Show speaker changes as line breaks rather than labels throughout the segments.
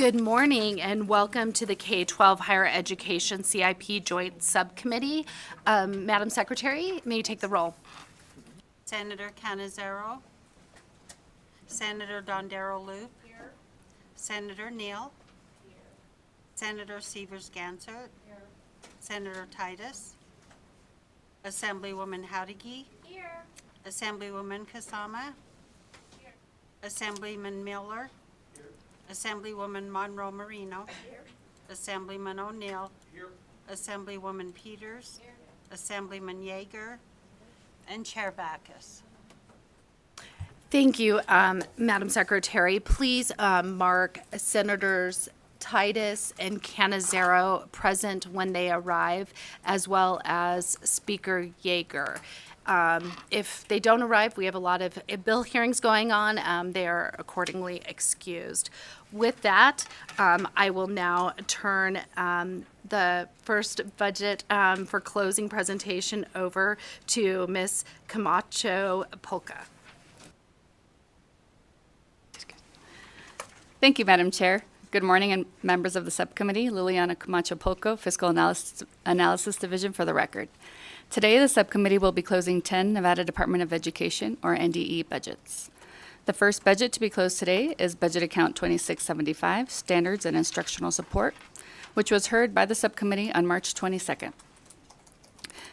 Good morning and welcome to the K-12 Higher Education CIP Joint Subcommittee. Madam Secretary, may you take the roll?
Senator Canizero. Senator Dondero Loop. Here. Senator Neal. Here. Senator Severs-Gansert. Here. Senator Titus. Assemblywoman Howdigi. Here. Assemblywoman Kasama. Here. Assemblyman Miller. Here. Assemblywoman Monroe Marino. Here. Assemblyman O'Neill. Here. Assemblywoman Peters. Here. Assemblyman Yeager. And Chair Backus.
Thank you, Madam Secretary. Please mark Senators Titus and Canizero present when they arrive, as well as Speaker Yeager. If they don't arrive, we have a lot of bill hearings going on. They are accordingly excused. With that, I will now turn the first budget for closing presentation over to Ms. Camacho Polka.
Thank you, Madam Chair. Good morning, and members of the subcommittee. Liliana Camacho Polco, Fiscal Analysis Division for the record. Today, the subcommittee will be closing 10 Nevada Department of Education, or NDE, budgets. The first budget to be closed today is Budget Account 2675, Standards and Instructional Support, which was heard by the subcommittee on March 22nd.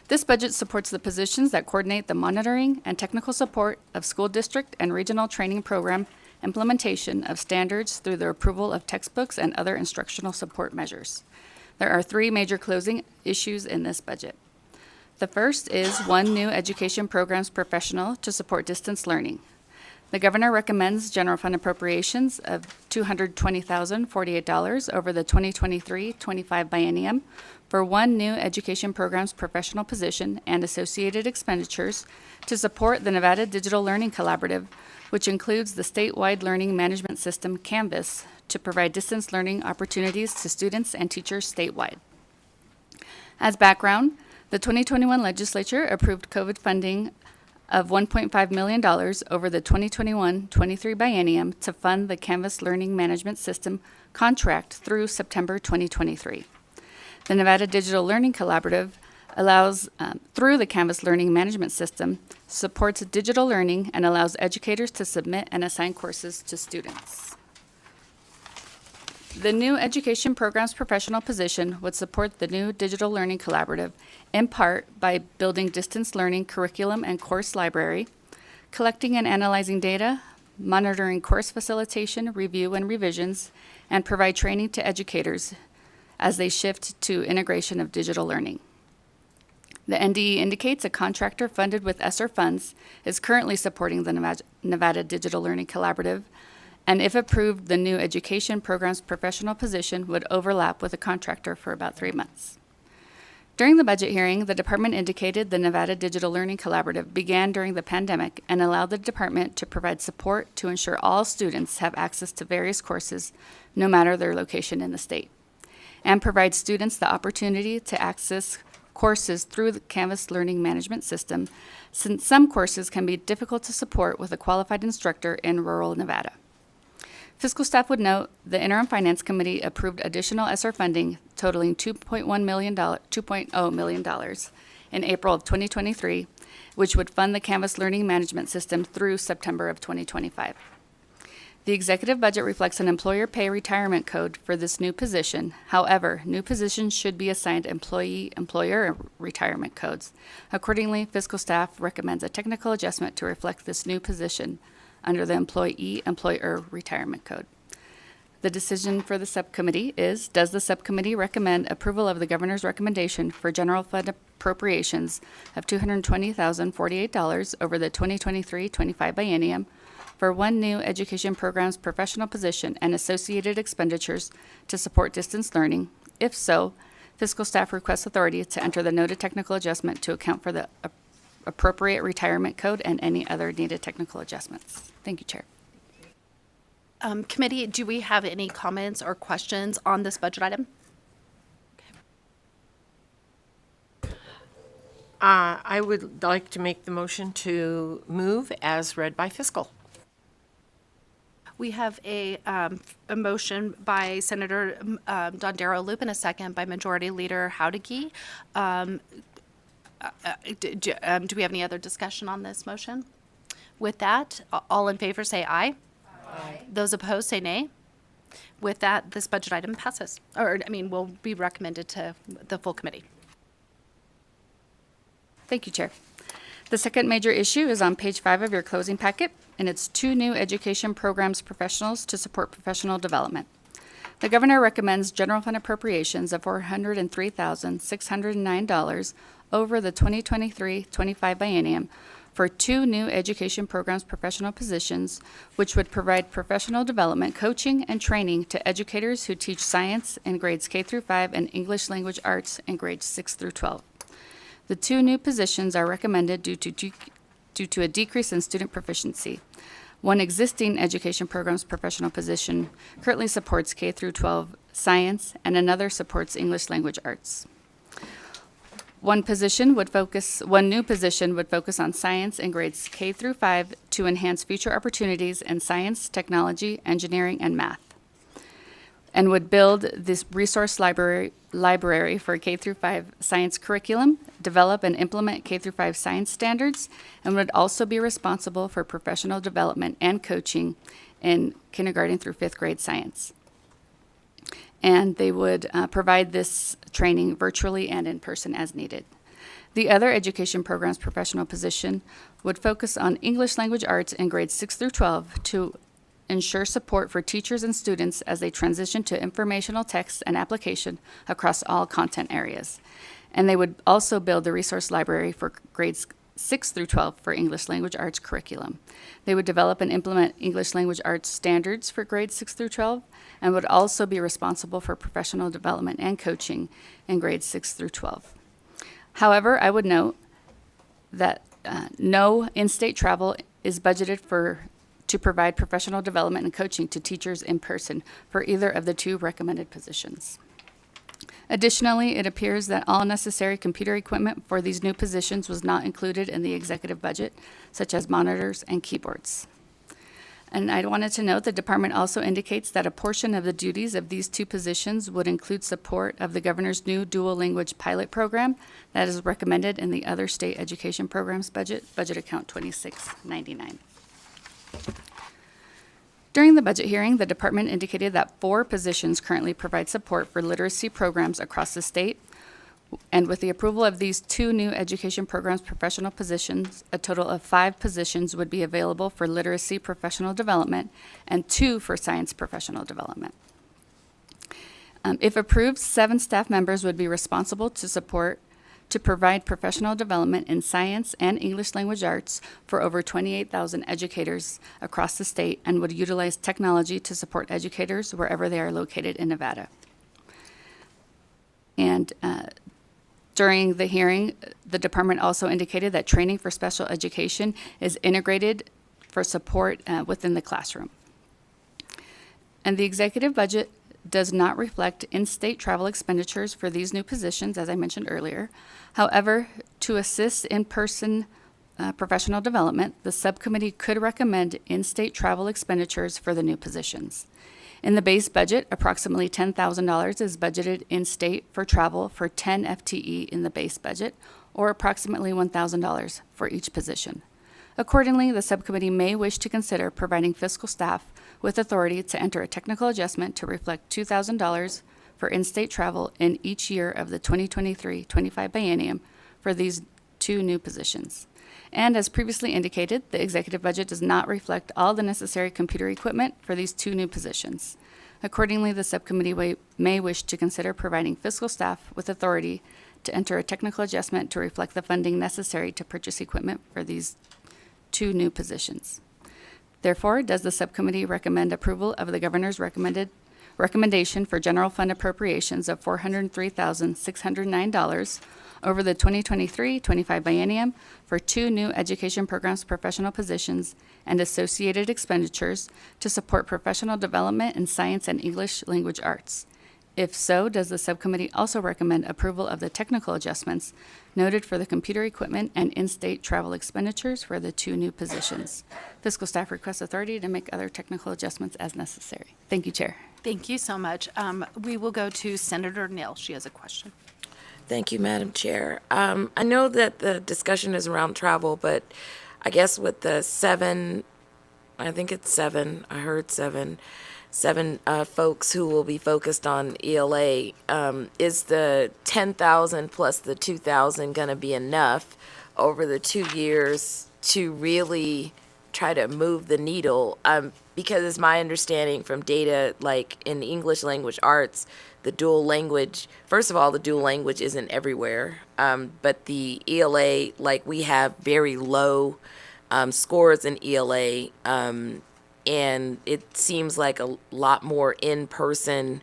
This budget supports the positions that coordinate the monitoring and technical support of school district and regional training program implementation of standards through the approval of textbooks and other instructional support measures. There are three major closing issues in this budget. The first is one new education programs professional to support distance learning. The governor recommends general fund appropriations of $220,048 over the 2023-25 biennium for one new education programs professional position and associated expenditures to support the Nevada Digital Learning Collaborative, which includes the statewide learning management system, Canvas, to provide distance learning opportunities to students and teachers statewide. As background, the 2021 legislature approved COVID funding of $1.5 million over the 2021-23 biennium to fund the Canvas Learning Management System contract through September 2023. The Nevada Digital Learning Collaborative allows, through the Canvas Learning Management System, supports digital learning and allows educators to submit and assign courses to students. The new education programs professional position would support the new Digital Learning Collaborative in part by building distance learning curriculum and course library, collecting and analyzing data, monitoring course facilitation, review, and revisions, and provide training to educators as they shift to integration of digital learning. The NDE indicates a contractor funded with ESSER funds is currently supporting the Nevada Digital Learning Collaborative, and if approved, the new education programs professional position would overlap with a contractor for about 3 months. During the budget hearing, the department indicated the Nevada Digital Learning Collaborative began during the pandemic and allowed the department to provide support to ensure all students have access to various courses, no matter their location in the state, and provide students the opportunity to access courses through the Canvas Learning Management System, since some courses can be difficult to support with a qualified instructor in rural Nevada. Fiscal staff would note the Interim Finance Committee approved additional ESSER funding totaling $2.0 million in April of 2023, which would fund the Canvas Learning Management System through September of 2025. The executive budget reflects an employer pay retirement code for this new position. However, new positions should be assigned employee-employer retirement codes. Accordingly, fiscal staff recommends a technical adjustment to reflect this new position under the employee-employer retirement code. The decision for the subcommittee is, does the subcommittee recommend approval of the governor's recommendation for general fund appropriations of $220,048 over the 2023-25 biennium for one new education programs professional position and associated expenditures to support distance learning? If so, fiscal staff requests authority to enter the noted technical adjustment to account for the appropriate retirement code and any other needed technical adjustments. Thank you, Chair.
Committee, do we have any comments or questions on this budget item?
I would like to make the motion to move as read by fiscal.
We have a motion by Senator Dondero Loop and a second by Majority Leader Howdigi. Do we have any other discussion on this motion? With that, all in favor say aye. Aye. Those opposed say nay. With that, this budget item passes, will be recommended to the full committee.
Thank you, Chair. The second major issue is on page 5 of your closing packet, and it's 2 new education programs professionals to support professional development. The governor recommends general fund appropriations of $403,609 over the 2023-25 biennium for 2 new education programs professional positions, which would provide professional development, coaching, and training to educators who teach science in grades K through 5 and English language arts in grades 6 through 12. The 2 new positions are recommended due to a decrease in student proficiency. One existing education programs professional position currently supports K through 12 science, and another supports English language arts. One new position would focus on science in grades K through 5 to enhance future opportunities in science, technology, engineering, and math, and would build this resource library for K through 5 science curriculum, develop and implement K through 5 science standards, and would also be responsible for professional development and coaching in kindergarten through 5th grade science. And they would provide this training virtually and in person as needed. The other education programs professional position would focus on English language arts in grades 6 through 12 to ensure support for teachers and students as they transition to informational text and application across all content areas. And they would also build the resource library for grades 6 through 12 for English language arts curriculum. They would develop and implement English language arts standards for grades 6 through 12, and would also be responsible for professional development and coaching in grades 6 through 12. However, I would note that no in-state travel is budgeted to provide professional development and coaching to teachers in person for either of the 2 recommended positions. Additionally, it appears that all necessary computer equipment for these new positions was not included in the executive budget, such as monitors and keyboards. And I wanted to note the department also indicates that a portion of the duties of these 2 positions would include support of the governor's new dual language pilot program that is recommended in the other state education programs budget account 2699. During the budget hearing, the department indicated that 4 positions currently provide support for literacy programs across the state. And with the approval of these 2 new education programs professional positions, a total of 5 positions would be available for literacy professional development and 2 for science professional development. If approved, 7 staff members would be responsible to provide professional development in science and English language arts for over 28,000 educators across the state, and would utilize technology to support educators wherever they are located in Nevada. And during the hearing, the department also indicated that training for special education is integrated for support within the classroom. And the executive budget does not reflect in-state travel expenditures for these new positions, as I mentioned earlier. However, to assist in-person professional development, the subcommittee could recommend in-state travel expenditures for the new positions. In the base budget, approximately $10,000 is budgeted in-state for travel for 10 FTE in the base budget, or approximately $1,000 for each position. Accordingly, the subcommittee may wish to consider providing fiscal staff with authority to enter a technical adjustment to reflect $2,000 for in-state travel in each year of the 2023-25 biennium for these 2 new positions. And as previously indicated, the executive budget does not reflect all the necessary computer equipment for these 2 new positions. Accordingly, the subcommittee may wish to consider providing fiscal staff with authority to enter a technical adjustment to reflect the funding necessary to purchase equipment for these 2 new positions. Therefore, does the subcommittee recommend approval of the governor's recommendation for general fund appropriations of $403,609 over the 2023-25 biennium for 2 new education programs professional positions and associated expenditures to support professional development in science and English language arts, If so, does the subcommittee also recommend approval of the technical adjustments noted for the computer equipment and in-state travel expenditures for the 2 new positions? Fiscal staff requests authority to make other technical adjustments as necessary. Thank you, Chair.
Thank you so much. We will go to Senator Neal. She has a question.
Thank you, Madam Chair. I know that the discussion is around travel, but I guess with the 7, I think it's 7, I heard 7 folks who will be focused on ELA, is the 10,000 plus the 2,000 going to be enough over the 2 years to really try to move the needle? Because it's my understanding from data, like in English language arts, the dual language, first of all, the dual language isn't everywhere. But the ELA, like we have very low scores in ELA, and it seems like a lot more in-person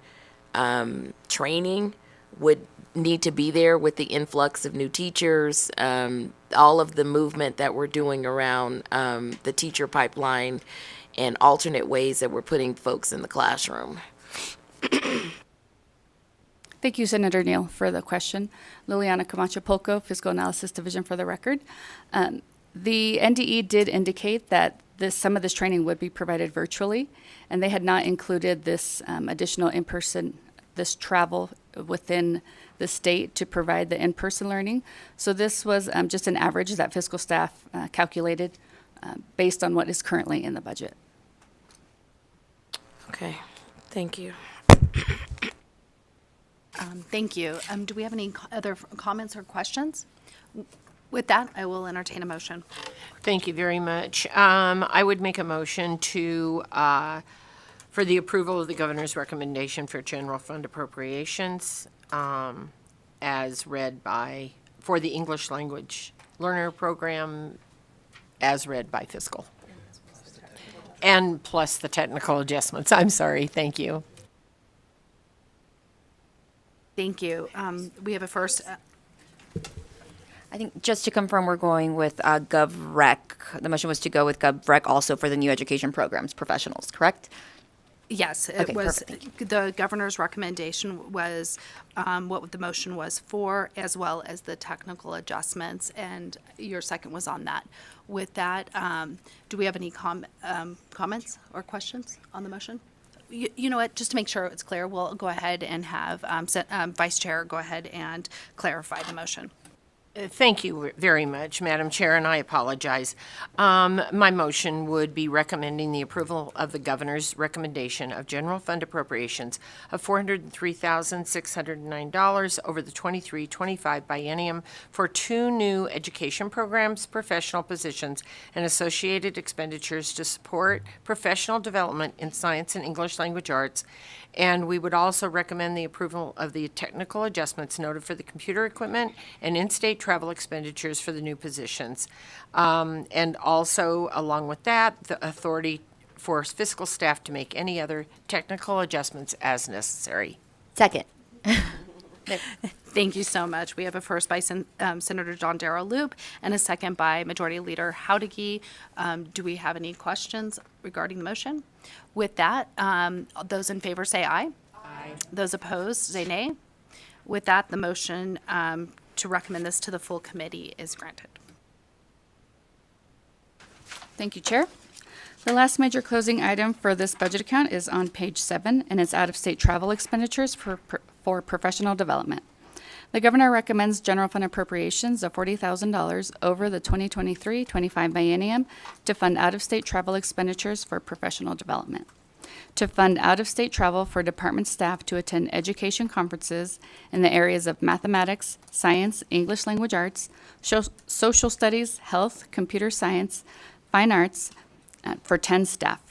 training would need to be there with the influx of new teachers, all of the movement that we're doing around the teacher pipeline and alternate ways that we're putting folks in the classroom.
Thank you, Senator Neal, for the question. Liliana Camacho-Polco, Fiscal Analysis Division, for the record. The NDE did indicate that some of this training would be provided virtually, and they had not included this additional in-person, this travel within the state to provide the in-person learning. So this was just an average that fiscal staff calculated based on what is currently in the budget.
Okay, thank you.
Thank you. Do we have any other comments or questions? With that, I will entertain a motion.
Thank you very much. I would make a motion to, for the approval of the governor's recommendation for general fund appropriations, as read by, for the English language learner program, as read by fiscal. And plus the technical adjustments. I'm sorry. Thank you.
Thank you. We have a first.
I think just to confirm, we're going with GovRec. The motion was to go with GovRec also for the new education programs professionals, correct?
Yes, it
Okay,
was,
perfect,
the governor's recommendation was what the motion was for, as well as the technical adjustments, and your second was on that. With that, do we have any comments or questions on the motion? You know what, just to make sure it's clear, we'll go ahead and have Vice Chair go ahead and clarify the motion.
Thank you very much, Madam Chair, and I apologize. My motion would be recommending the approval of the governor's recommendation of general fund appropriations of $403,609 over the 23-25 biennium for 2 new education programs, professional positions, and associated expenditures to support professional development in science and English language arts. And we would also recommend the approval of the technical adjustments noted for the computer equipment and in-state travel expenditures for the new positions. And also, along with that, the authority for fiscal staff to make any other technical adjustments as necessary.
Second.
Thank you so much. We have a first by Senator John Darrow Loop and a second by Majority Leader Howdigi. Do we have any questions regarding the motion? With that, those in favor say aye. Aye. Those opposed say nay. With that, the motion to recommend this to the full committee is granted.
Thank you, Chair. The last major closing item for this budget account is on page 7, and it's out-of-state travel expenditures for professional development. The governor recommends general fund appropriations of $40,000 over the 2023-25 biennium to fund out-of-state travel expenditures for professional development, to fund out-of-state travel for department staff to attend education conferences in the areas of mathematics, science, English language arts, social studies, health, computer science, fine arts, for 10 staff.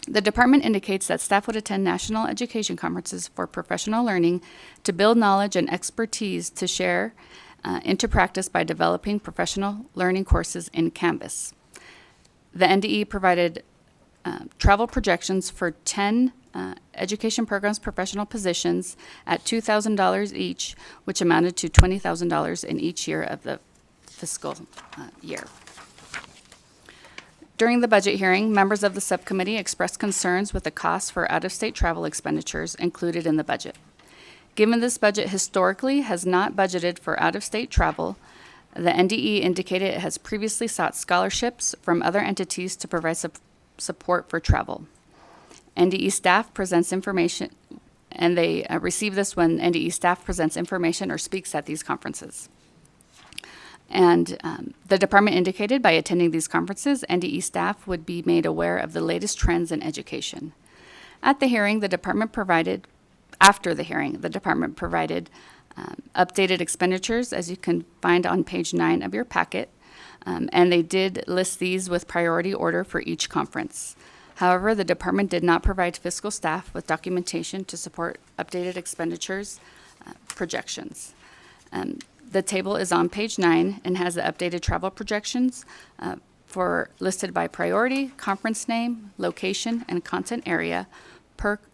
The department indicates that staff would attend national education conferences for professional learning to build knowledge and expertise to share into practice by developing professional learning courses in Canvas. The NDE provided travel projections for 10 education programs professional positions at $2,000 each, which amounted to $20,000 in each year of the fiscal year. During the budget hearing, members of the subcommittee expressed concerns with the costs for out-of-state travel expenditures included in the budget. Given this budget historically has not budgeted for out-of-state travel, the NDE indicated it has previously sought scholarships from other entities to provide support for travel. NDE staff presents information, and they receive this when NDE staff presents information or speaks at these conferences. And the department indicated by attending these conferences, NDE staff would be made aware of the latest trends in education. After the hearing, the department provided updated expenditures, as you can find on page 9 of your packet, and they did list these with priority order for each conference. However, the department did not provide fiscal staff with documentation to support updated expenditures projections. The table is on page 9 and has the updated travel projections for listed by priority, conference name, location, and content area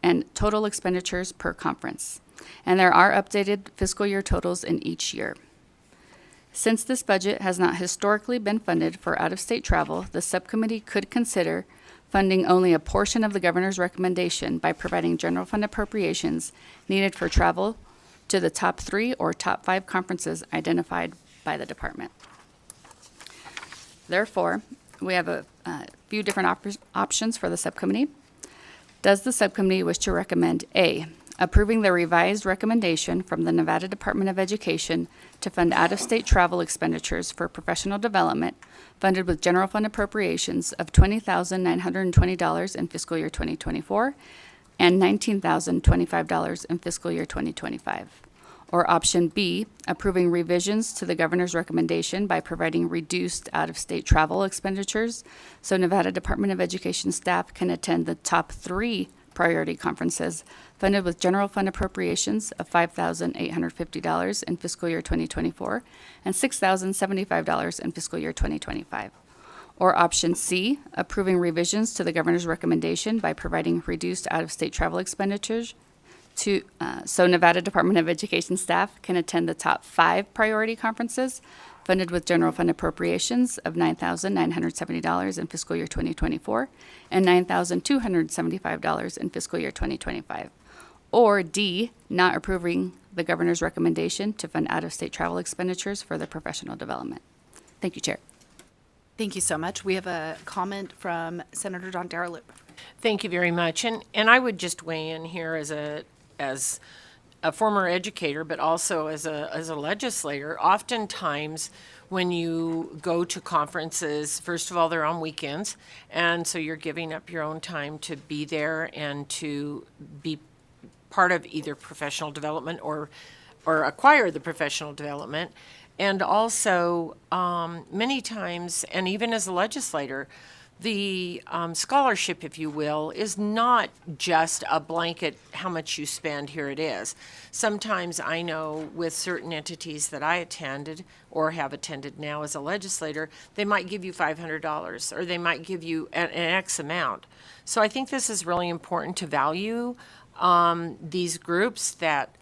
and total expenditures per conference. And there are updated fiscal year totals in each year. Since this budget has not historically been funded for out-of-state travel, the subcommittee could consider funding only a portion of the governor's recommendation by providing general fund appropriations needed for travel to the top 3 or top 5 conferences identified by the department. Therefore, we have a few different options for the subcommittee. Does the subcommittee wish to recommend A, approving the revised recommendation from the Nevada Department of Education to fund out-of-state travel expenditures for professional development funded with general fund appropriations of $20,920 in fiscal year 2024 and $19,025 in fiscal year 2025. Or option B, approving revisions to the governor's recommendation by providing reduced out-of-state travel expenditures so Nevada Department of Education staff can attend the top 3 priority conferences funded with general fund appropriations of $5,850 in fiscal year 2024 and $6,075 in fiscal year 2025. Or option C, approving revisions to the governor's recommendation by providing reduced out-of-state travel expenditures so Nevada Department of Education staff can attend the top 5 priority conferences funded with general fund appropriations of $9,970 in fiscal year 2024 and $9,275 in fiscal year 2025. Or D, not approving the governor's recommendation to fund out-of-state travel expenditures for the professional development. Thank you, Chair.
Thank you so much. We have a comment from Senator Don Daraloop.
Thank you very much. And I would just weigh in here as a former educator, but also as a legislator. Oftentimes, when you go to conferences, first of all, they're on weekends, and so you're giving up your own time to be there and to be part of either professional development or acquire the professional development. And also, many times, and even as a legislator, the scholarship, if you will, is not just a blanket, how much you spend, here it is. Sometimes I know with certain entities that I attended or have attended now as a legislator, they might give you $500 or they might give you an X amount. So I think this is really important to value these groups that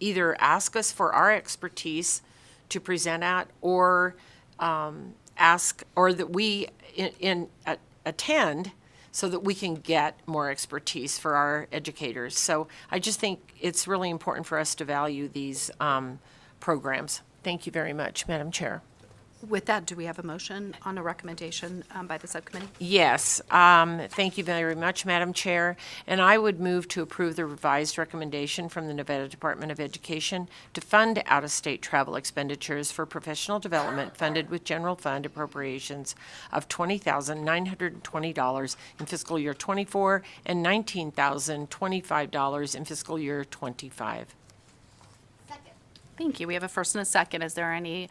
either ask us for our expertise to present at or ask, or that we attend so that we can get more expertise for our educators. So I just think it's really important for us to value these programs. Thank you very much, Madam Chair.
With that, do we have a motion on a recommendation by the subcommittee?
Yes, thank you very much, Madam Chair. And I would move to approve the revised recommendation from the Nevada Department of Education to fund out-of-state travel expenditures for professional development funded with general fund appropriations of $20,920 in fiscal year 24 and $19,025 in fiscal year 25.
Thank you. We have a first and a second. Is there any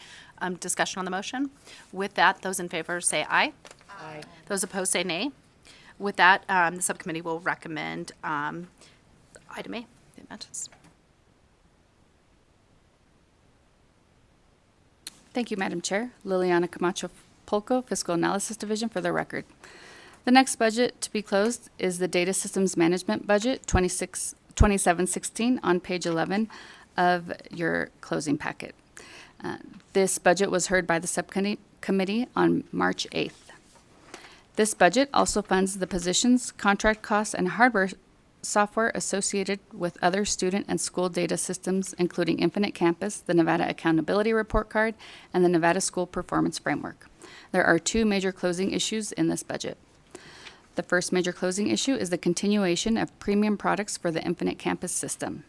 discussion on the motion? With that, those in favor say aye. Aye. Those opposed say nay. With that, the subcommittee will recommend item A. The amendments.
Thank you, Madam Chair. Liliana Camacho Polco, Fiscal Analysis Division, for the record. The next budget to be closed is the Data Systems Management Budget 2716 on page 11 of your closing packet. This budget was heard by the subcommittee on March 8th. This budget also funds the positions, contract costs, and hardware software associated with other student and school data systems, including Infinite Campus, the Nevada Accountability Report Card, and the Nevada School Performance Framework. There are two major closing issues in this budget. The first major closing issue is the continuation of premium products for the Infinite Campus system.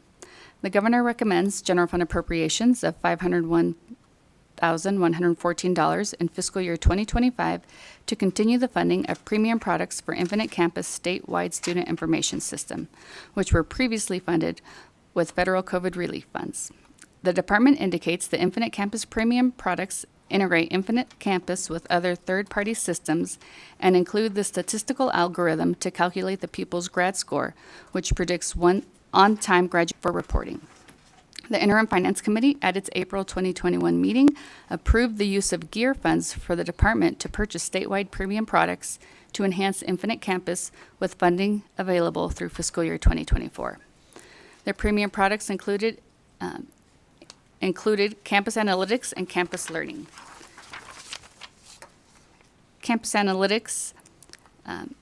The governor recommends general fund appropriations of $501,114 in fiscal year 2025 to continue the funding of premium products for Infinite Campus statewide student information system, which were previously funded with federal COVID relief funds. The department indicates the Infinite Campus premium products integrate Infinite Campus with other third-party systems and include the statistical algorithm to calculate the pupil's grad score, which predicts one on-time graduate for reporting. The Interim Finance Committee, at its April 2021 meeting, approved the use of GEAR funds for the department to purchase statewide premium products to enhance Infinite Campus with funding available through fiscal year 2024. The premium products included Campus Analytics and Campus Learning. Campus Analytics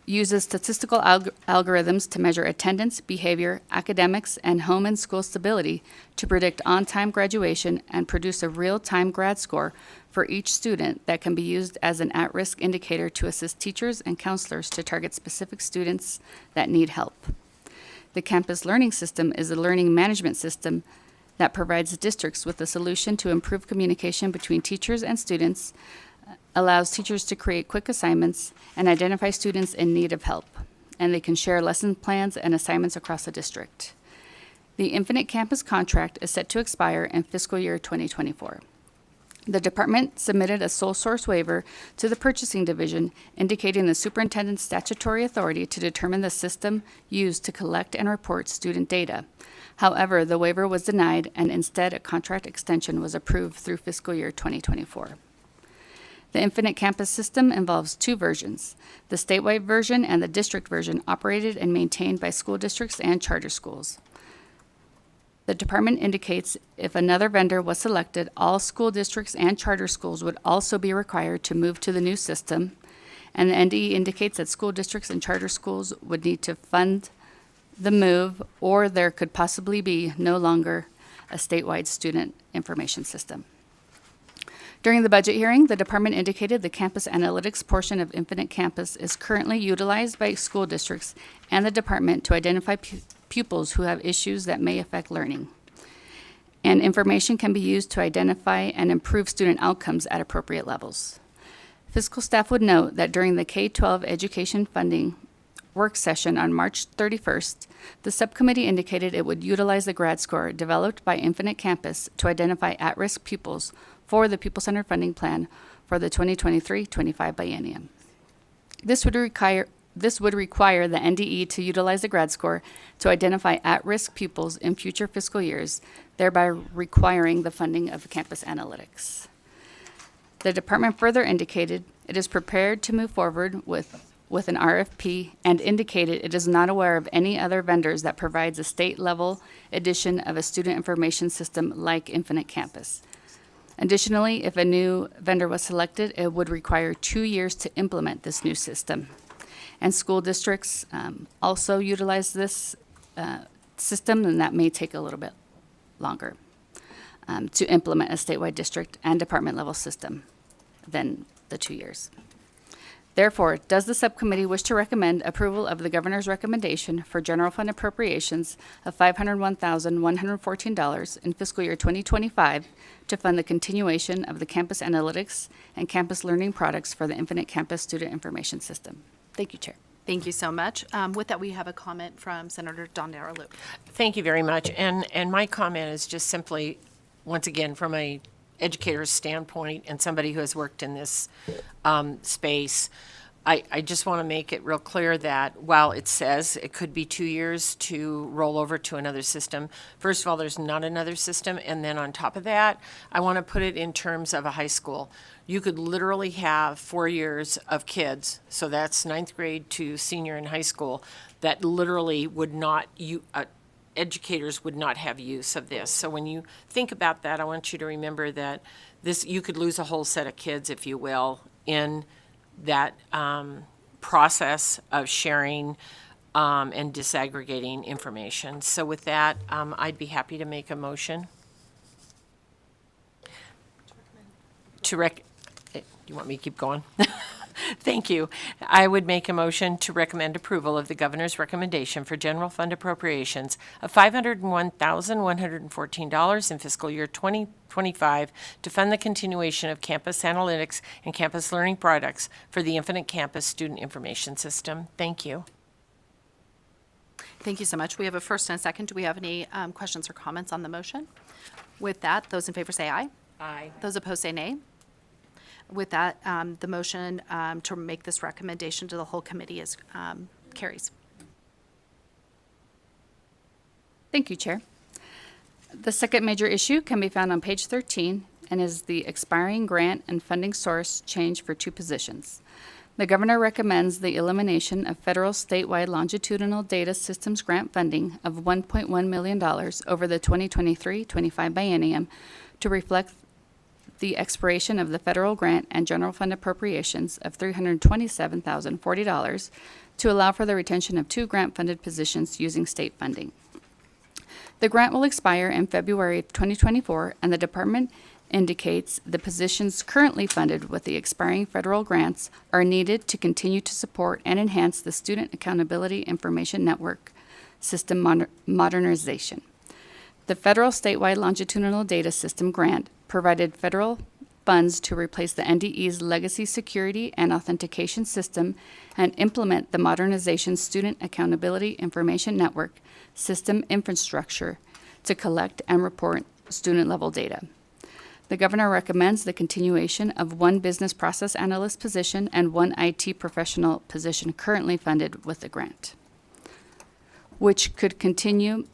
uses statistical algorithms to measure attendance, behavior, academics, and home and school stability to predict on-time graduation and produce a real-time grad score for each student that can be used as an at-risk indicator to assist teachers and counselors to target specific students that need help. The Campus Learning System is a learning management system that provides districts with a solution to improve communication between teachers and students, allows teachers to create quick assignments, and identify students in need of help, and they can share lesson plans and assignments across the district. The Infinite Campus contract is set to expire in fiscal year 2024. The department submitted a sole source waiver to the purchasing division indicating the superintendent's statutory authority to determine the system used to collect and report student data. However, the waiver was denied, and instead a contract extension was approved through fiscal year 2024. The Infinite Campus system involves two versions, the statewide version and the district version, operated and maintained by school districts and charter schools. The department indicates if another vendor was selected, all school districts and charter schools would also be required to move to the new system, and the NDE indicates that school districts and charter schools would need to fund the move, or there could possibly be no longer a statewide student information system. During the budget hearing, the department indicated the campus analytics portion of Infinite Campus is currently utilized by school districts and the department to identify pupils who have issues that may affect learning. And information can be used to identify and improve student outcomes at appropriate levels. Fiscal staff would note that during the K-12 education funding work session on March 31st, the subcommittee indicated it would utilize the grad score developed by Infinite Campus to identify at-risk pupils for the pupil-centered funding plan for the 2023-25 biennium. This would require the NDE to utilize the grad score to identify at-risk pupils in future fiscal years, thereby requiring the funding of campus analytics. The department further indicated it is prepared to move forward with an RFP and indicated it is not aware of any other vendors that provides a state-level edition of a student information system like Infinite Campus. Additionally, if a new vendor was selected, it would require 2 years to implement this new system. And school districts also utilize this system, and that may take a little bit longer to implement a statewide district and department level system than the 2 years. Therefore, does the subcommittee wish to recommend approval of the governor's recommendation for general fund appropriations of $501,114 in fiscal year 2025 to fund the continuation of the campus analytics and campus learning products for the Infinite Campus student information system? Thank you, Chair.
Thank you so much. With that, we have a comment from Senator Dondera Luke.
Thank you very much. And my comment is just simply, once again, from a educator's standpoint and somebody who has worked in this space, I just want to make it real clear that while it says it could be 2 years to roll over to another system, first of all, there's not another system. And then on top of that, I want to put it in terms of a high school. You could literally have 4 years of kids, so that's 9th grade to senior in high school, that literally would not, educators would not have use of this. So when you think about that, I want you to remember that you could lose a whole set of kids, if you will, in that process of sharing and disaggregating information. So with that, I'd be happy to make a motion. You want me to keep going? Thank you. I would make a motion to recommend approval of the governor's recommendation for general fund appropriations of $501,114 in fiscal year 2025 to fund the continuation of campus analytics and campus learning products for the Infinite Campus Student Information System. Thank you.
Thank you so much. We have a first and a second. Do we have any questions or comments on the motion? With that, those in favor say aye.
Aye.
Those opposed say nay. With that, the motion to make this recommendation to the whole committee is carries.
Thank you, Chair. The second major issue can be found on page 13 and is the expiring grant and funding source change for 2 positions. The governor recommends the elimination of federal statewide longitudinal data systems grant funding of $1.1 million over the 2023-25 biennium to reflect the expiration of the federal grant and general fund appropriations of $327,040 to allow for the retention of 2 grant-funded positions using state funding. The grant will expire in February 2024, and the department indicates the positions currently funded with the expiring federal grants are needed to continue to support and enhance the Student Accountability Information Network system modernization. The federal statewide longitudinal data system grant provided federal funds to replace the NDE's legacy security and authentication system and implement the modernization Student Accountability Information Network system infrastructure to collect and report student-level data. The governor recommends the continuation of 1 business process analyst position and 1 IT professional position currently funded with the grant, which would continue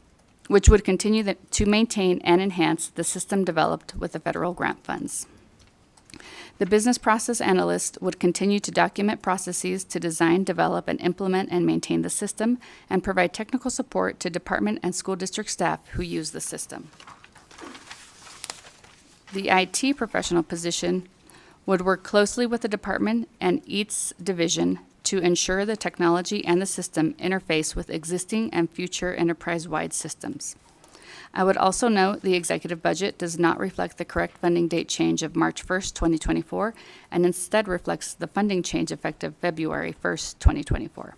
to maintain and enhance the system developed with the federal grant funds. The business process analyst would continue to document processes to design, develop, and implement and maintain the system and provide technical support to department and school district staff who use the system. The IT professional position would work closely with the department and each division to ensure the technology and the system interface with existing and future enterprise-wide systems. I would also note the executive budget does not reflect the correct funding date change of March 1st, 2024, and instead reflects the funding change effective February 1st, 2024.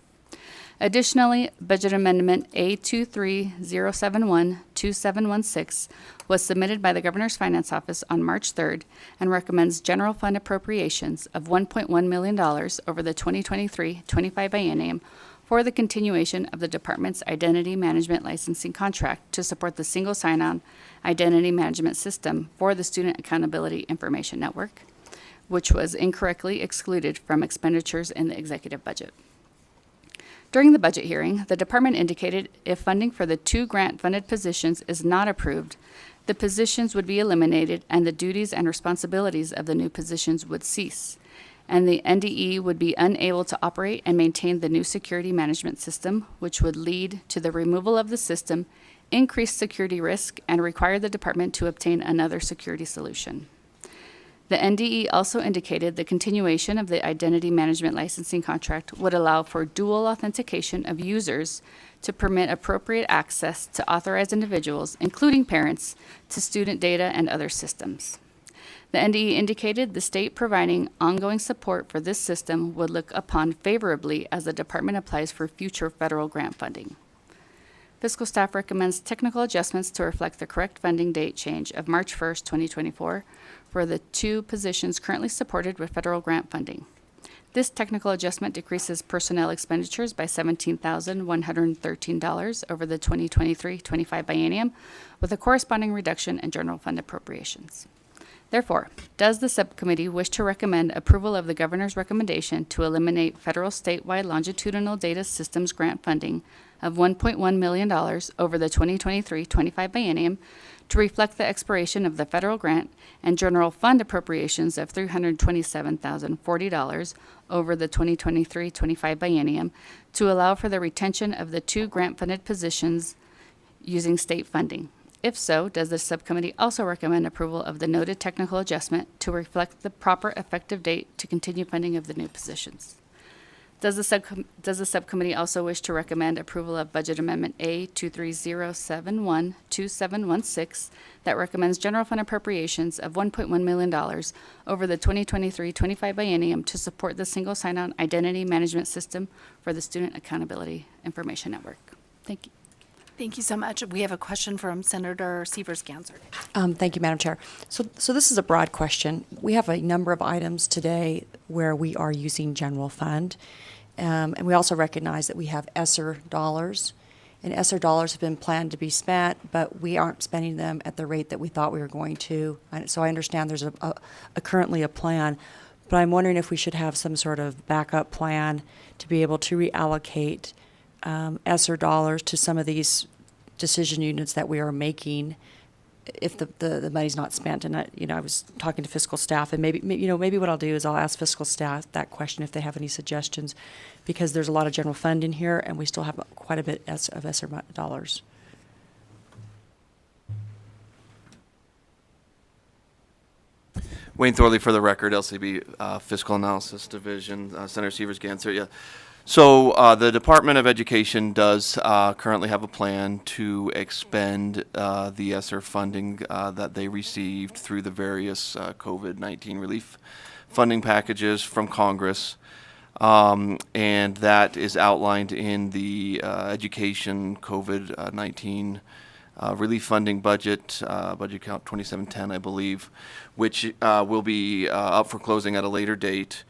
Additionally, Budget Amendment A230712716 was submitted by the Governor's Finance Office on March 3rd and recommends general fund appropriations of $1.1 million over the 2023-25 biennium for the continuation of the Department's Identity Management Licensing Contract to support the single sign-on identity management system for the Student Accountability Information Network, which was incorrectly excluded from expenditures in the executive budget. During the budget hearing, the department indicated if funding for the 2 grant-funded positions is not approved, the positions would be eliminated and the duties and responsibilities of the new positions would cease, and the NDE would be unable to operate and maintain the new security management system, which would lead to the removal of the system, increased security risk, and require the department to obtain another security solution. The NDE also indicated the continuation of the Identity Management Licensing Contract would allow for dual authentication of users to permit appropriate access to authorized individuals, including parents, to student data and other systems. The NDE indicated the state providing ongoing support for this system would look upon favorably as the department applies for future federal grant funding. Fiscal staff recommends technical adjustments to reflect the correct funding date change of March 1st, 2024 for the 2 positions currently supported with federal grant funding. This technical adjustment decreases personnel expenditures by $17,113 over the 2023-25 biennium, with a corresponding reduction in general fund appropriations. Therefore, does the subcommittee wish to recommend approval of the governor's recommendation to eliminate federal statewide longitudinal data systems grant funding of $1.1 million over the 2023-25 biennium to reflect the expiration of the federal grant and general fund appropriations of $327,040 over the 2023-25 biennium to allow for the retention of the 2 grant-funded positions using state funding? If so, does the subcommittee also recommend approval of the noted technical adjustment to reflect the proper effective date to continue funding of the new positions? Does the subcommittee also wish to recommend approval of Budget Amendment A 230712716 that recommends general fund appropriations of $1.1 million over the 2023-25 biennium to support the single sign-on identity management system for the Student Accountability Information Network? Thank you.
Thank you so much. We have a question from Senator Severs-Gansert.
Thank you, Madam Chair. So this is a broad question. We have a number of items today where we are using general fund. And we also recognize that we have ESSER dollars. And ESSER dollars have been planned to be spent, but we aren't spending them at the rate that we thought we were going to. So I understand there's currently a plan, but I'm wondering if we should have some sort of backup plan to be able to reallocate ESSER dollars to some of these decision units that we are making if the money's not spent. And I was talking to fiscal staff, and maybe what I'll do is I'll ask fiscal staff that question if they have any suggestions, because there's a lot of general fund in here, and we still have quite a bit of ESSER dollars.
Wayne Thorley for the record, LCB Fiscal Analysis Division, Senator Severs-Gansert. Yeah. So the Department of Education does currently have a plan to expend the ESSER funding that they received through the various COVID-19 relief funding packages from Congress. And that is outlined in the Education COVID-19 relief funding budget, budget count 2710, I believe, which will be up for closing at a later date.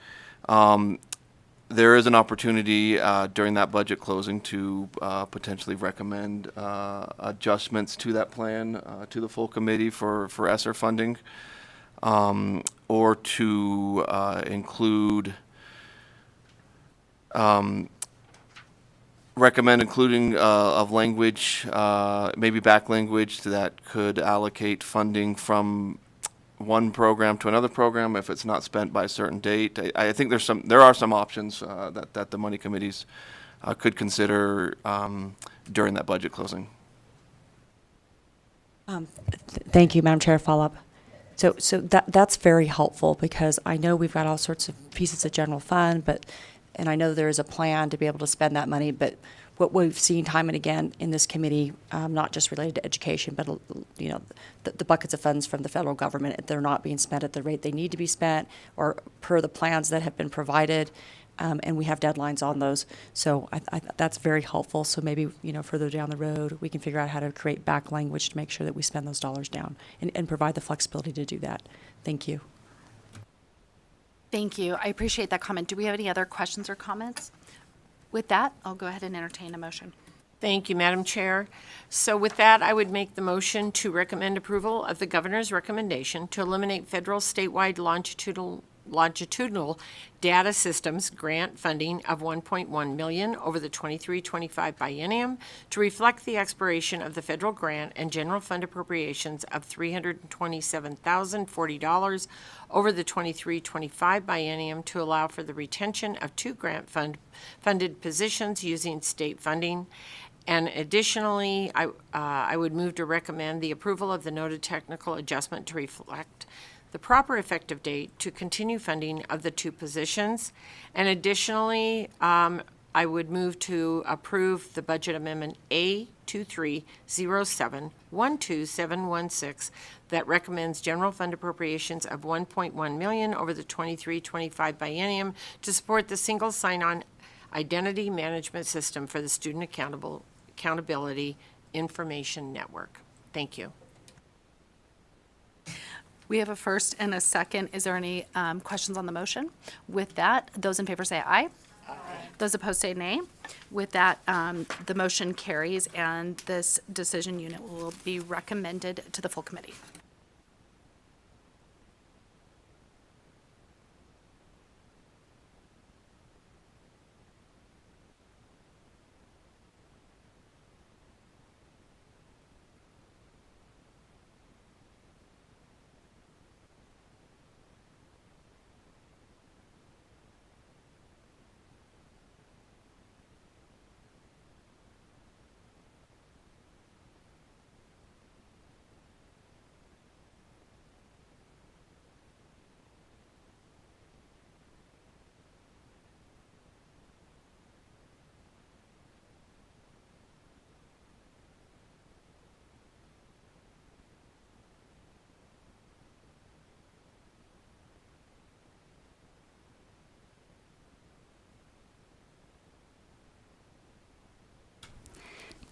There is an opportunity during that budget closing to potentially recommend adjustments to that plan to the full committee for ESSER funding, or to include recommend including of language, maybe back language that could allocate funding from one program to another program if it's not spent by a certain date. I think there are some options that the money committees could consider during that budget closing.
Thank you, Madam Chair. Follow up. So that's very helpful, because I know we've got all sorts of pieces of general fund, and I know there is a plan to be able to spend that money, but what we've seen time and again in this committee, not just related to education, but the buckets of funds from the federal government, they're not being spent at the rate they need to be spent or per the plans that have been provided, and we have deadlines on those. So I that's very helpful. So maybe further down the road we can figure out how to create back language to make sure that we spend those dollars down and provide the flexibility to do that. Thank you.
Thank you. I appreciate that comment. Do we have any other questions or comments? With that, I'll go ahead and entertain a motion.
Thank you, Madam Chair. So with that, I would make the motion to recommend approval of the governor's recommendation to eliminate federal statewide longitudinal data systems grant funding of $1.1 million over the 23-25 biennium to reflect the expiration of the federal grant and general fund appropriations of $327,040 over the 23-25 biennium to allow for the retention of 2 grant funded positions using state funding. And additionally, I would move to recommend the approval of the noted technical adjustment to reflect the proper effective date to continue funding of the 2 positions. And additionally, I would move to approve the budget amendment A 230712716 that recommends general fund appropriations of $1.1 million over the 23-25 biennium to support the single sign-on identity management system for the Student Accountability Information Network. Thank you.
We have a first and a second. Is there any questions on the motion? With that, those in favor say aye. Aye. Those opposed say nay. With that, the motion carries, and this decision unit will be recommended to the full committee.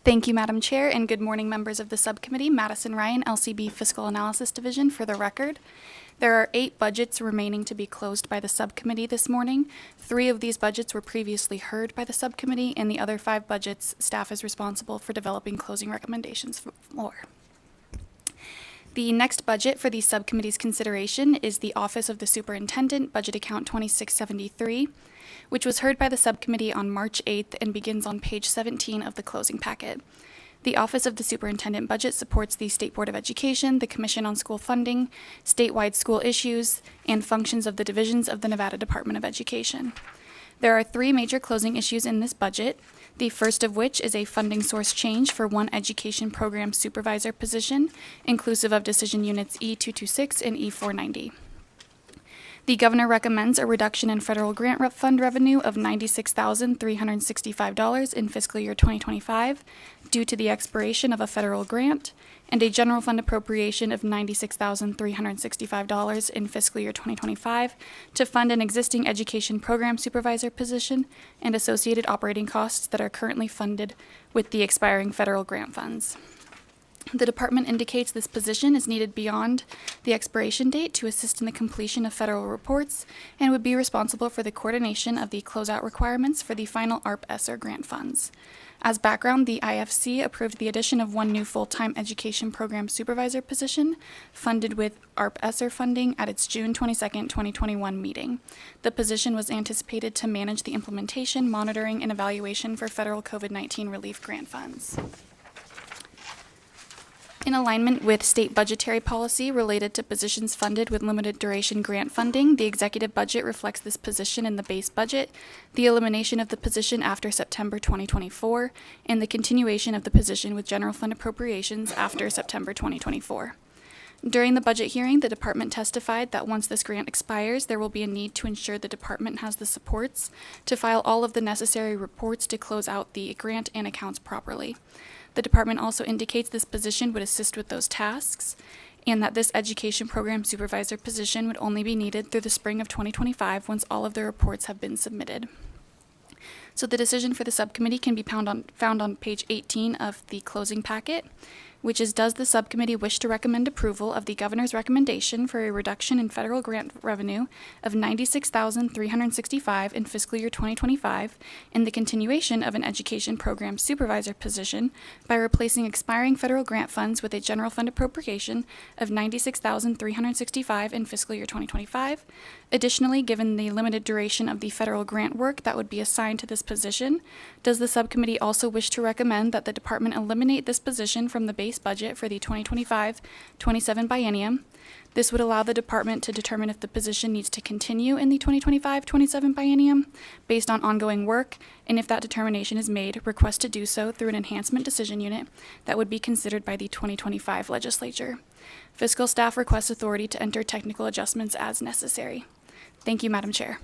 Thank you, Madam Chair, and good morning, members of the subcommittee. Madison Ryan, LCB Fiscal Analysis Division. For the record, there are 8 budgets remaining to be closed by the subcommittee this morning. 3 of these budgets were previously heard by the subcommittee, and the other 5 budgets, staff is responsible for developing closing recommendations for. The next budget for the subcommittee's consideration is the Office of the Superintendent, Budget Account 2673, which was heard by the subcommittee on March 8th and begins on page 17 of the closing packet. The Office of the Superintendent budget supports the State Board of Education, the Commission on School Funding, statewide school issues, and functions of the divisions of the Nevada Department of Education. There are 3 major closing issues in this budget, the first of which is a funding source change for one education program supervisor position, inclusive of decision units E226 and E490. The governor recommends a reduction in federal grant fund revenue of $96,365 in fiscal year 2025 due to the expiration of a federal grant, and a general fund appropriation of $96,365 in fiscal year 2025 to fund an existing education program supervisor position and associated operating costs that are currently funded with the expiring federal grant funds. The department indicates this position is needed beyond the expiration date to assist in the completion of federal reports and would be responsible for the coordination of the closeout requirements for the final ARP-ESSER grant funds. As background, the IFC approved the addition of one new full-time education program supervisor position funded with ARP-ESSER funding at its June 22, 2021 meeting. The position was anticipated to manage the implementation, monitoring, and evaluation for federal COVID-19 relief grant funds. In alignment with state budgetary policy related to positions funded with limited duration grant funding, the executive budget reflects this position in the base budget, the elimination of the position after September 2024, and the continuation of the position with general fund appropriations after September 2024. During the budget hearing, the department testified that once this grant expires, there will be a need to ensure the department has the supports to file all of the necessary reports to close out the grant and accounts properly. The department also indicates this position would assist with those tasks, and that this education program supervisor position would only be needed through the spring of 2025 once all of the reports have been submitted. So the decision for the subcommittee can be found on page 18 of the closing packet, which is, does the subcommittee wish to recommend approval of the governor's recommendation for a reduction in federal grant revenue of $96,365 in fiscal year 2025 and the continuation of an education program supervisor position by replacing expiring federal grant funds with a general fund appropriation of $96,365 in fiscal year 2025. Additionally, given the limited duration of the federal grant work that would be assigned to this position, does the subcommittee also wish to recommend that the department eliminate this position from the base budget for the 2025-27 biennium? This would allow the department to determine if the position needs to continue in the 2025-27 biennium based on ongoing work, and if that determination is made, request to do so through an enhancement decision unit that would be considered by the 2025 legislature. Fiscal staff requests authority to enter technical adjustments as necessary. Thank you, Madam Chair.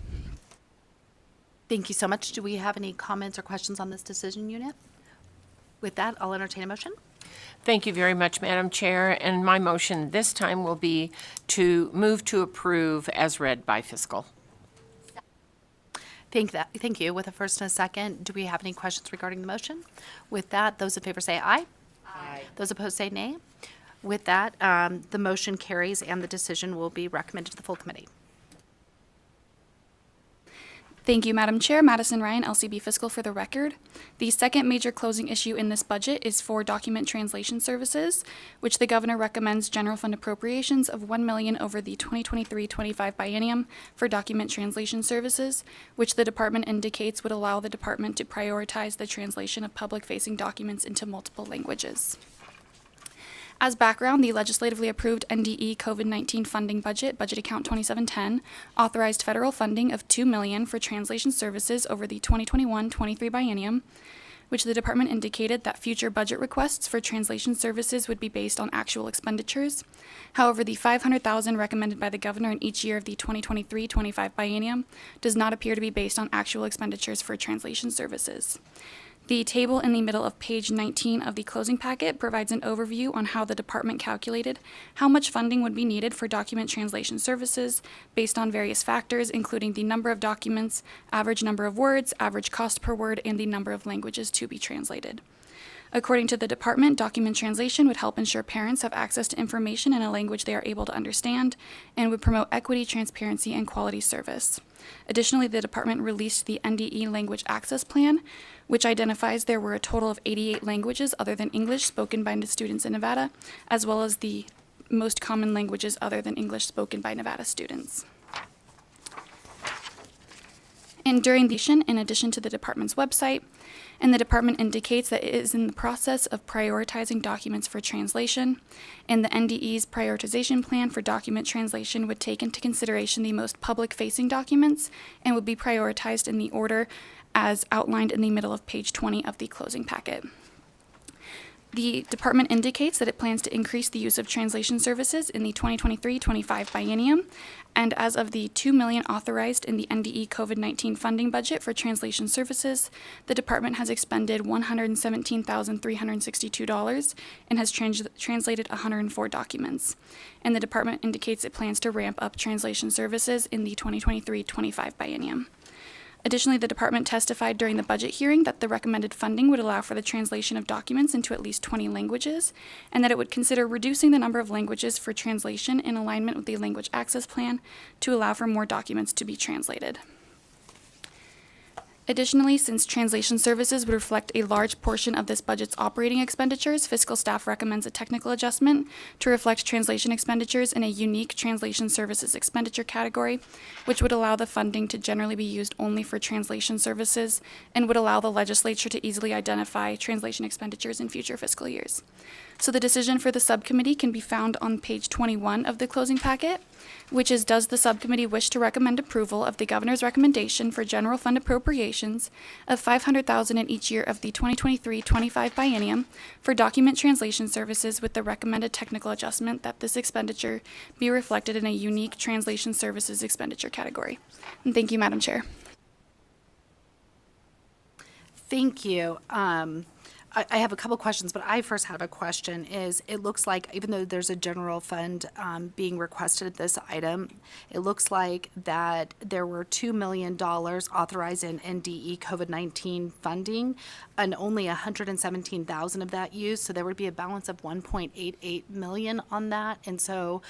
Thank you so much. Do we have any comments or questions on this decision unit? With that, I'll entertain a motion.
Thank you very much, Madam Chair. And my motion this time will be to move to approve as read by fiscal.
Thank you. With a first and a second, do we have any questions regarding the motion? With that, those in favor say aye. Aye. Those opposed say nay. With that, the motion carries and the decision will be recommended to the full committee.
Thank you, Madam Chair. Madison Ryan, LCB Fiscal for the record. The second major closing issue in this budget is for document translation services, which the governor recommends general fund appropriations of $1 million over the 2023-25 biennium for document translation services, which the department indicates would allow the department to prioritize the translation of public-facing documents into multiple languages. As background, the legislatively approved NDE COVID-19 funding budget, Budget Account 2710, authorized federal funding of $2 million for translation services over the 2021-23 biennium, which the department indicated that future budget requests for translation services would be based on actual expenditures. However, the $500,000 recommended by the governor in each year of the 2023-25 biennium does not appear to be based on actual expenditures for translation services. The table in the middle of page 19 of the closing packet provides an overview on how the department calculated how much funding would be needed for document translation services based on various factors, including the number of documents, average number of words, average cost per word, and the number of languages to be translated. According to the department, document translation would help ensure parents have access to information in a language they are able to understand and would promote equity, transparency, and quality service. Additionally, the department released the NDE Language Access Plan, which identifies there were a total of 88 languages other than English spoken by students in Nevada, as well as the most common languages other than English spoken by Nevada students. And during the in addition to the department's website, and the department indicates that it is in the process of prioritizing documents for translation, and the NDE's prioritization plan for document translation would take into consideration the most public-facing documents and would be prioritized in the order as outlined in the middle of page 20 of the closing packet. The department indicates that it plans to increase the use of translation services in the 2023-25 biennium, and as of the $2 million authorized in the NDE COVID-19 funding budget for translation services, the department has expended $117,362 and has translated 104 documents. And the department indicates it plans to ramp up translation services in the 2023-25 biennium. Additionally, the department testified during the budget hearing that the recommended funding would allow for the translation of documents into at least 20 languages, and that it would consider reducing the number of languages for translation in alignment with the Language Access Plan to allow for more documents to be translated. Additionally, since translation services would reflect a large portion of this budget's operating expenditures, fiscal staff recommends a technical adjustment to reflect translation expenditures in a unique translation services expenditure category, which would allow the funding to generally be used only for translation services and would allow the legislature to easily identify translation expenditures in future fiscal years. So the decision for the subcommittee can be found on page 21 of the closing packet, which is, does the subcommittee wish to recommend approval of the governor's recommendation for general fund appropriations of $500,000 in each year of the 2023-25 biennium for document translation services with the recommended technical adjustment that this expenditure be reflected in a unique translation services expenditure category. And thank you, Madam Chair.
Thank you. I have a couple questions, but I first have a question is, it looks like even though there's a general fund being requested at this item, it looks like that there were $2 million authorized in NDE COVID-19 funding and only $117,000 of that used. So there would be a balance of $1.88 million on that. And so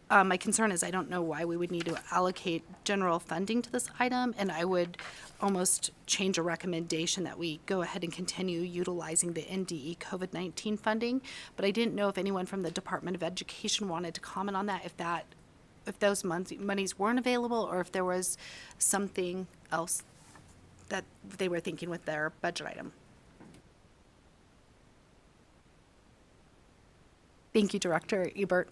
my concern is I don't know why we would need to allocate general funding to this item, and I would almost change a recommendation that we go ahead and continue utilizing the NDE COVID-19 funding. But I didn't know if anyone from the Department of Education wanted to comment on that, if those monies weren't available, or if there was something else that they were thinking with their budget item. Thank you, Director Ebert.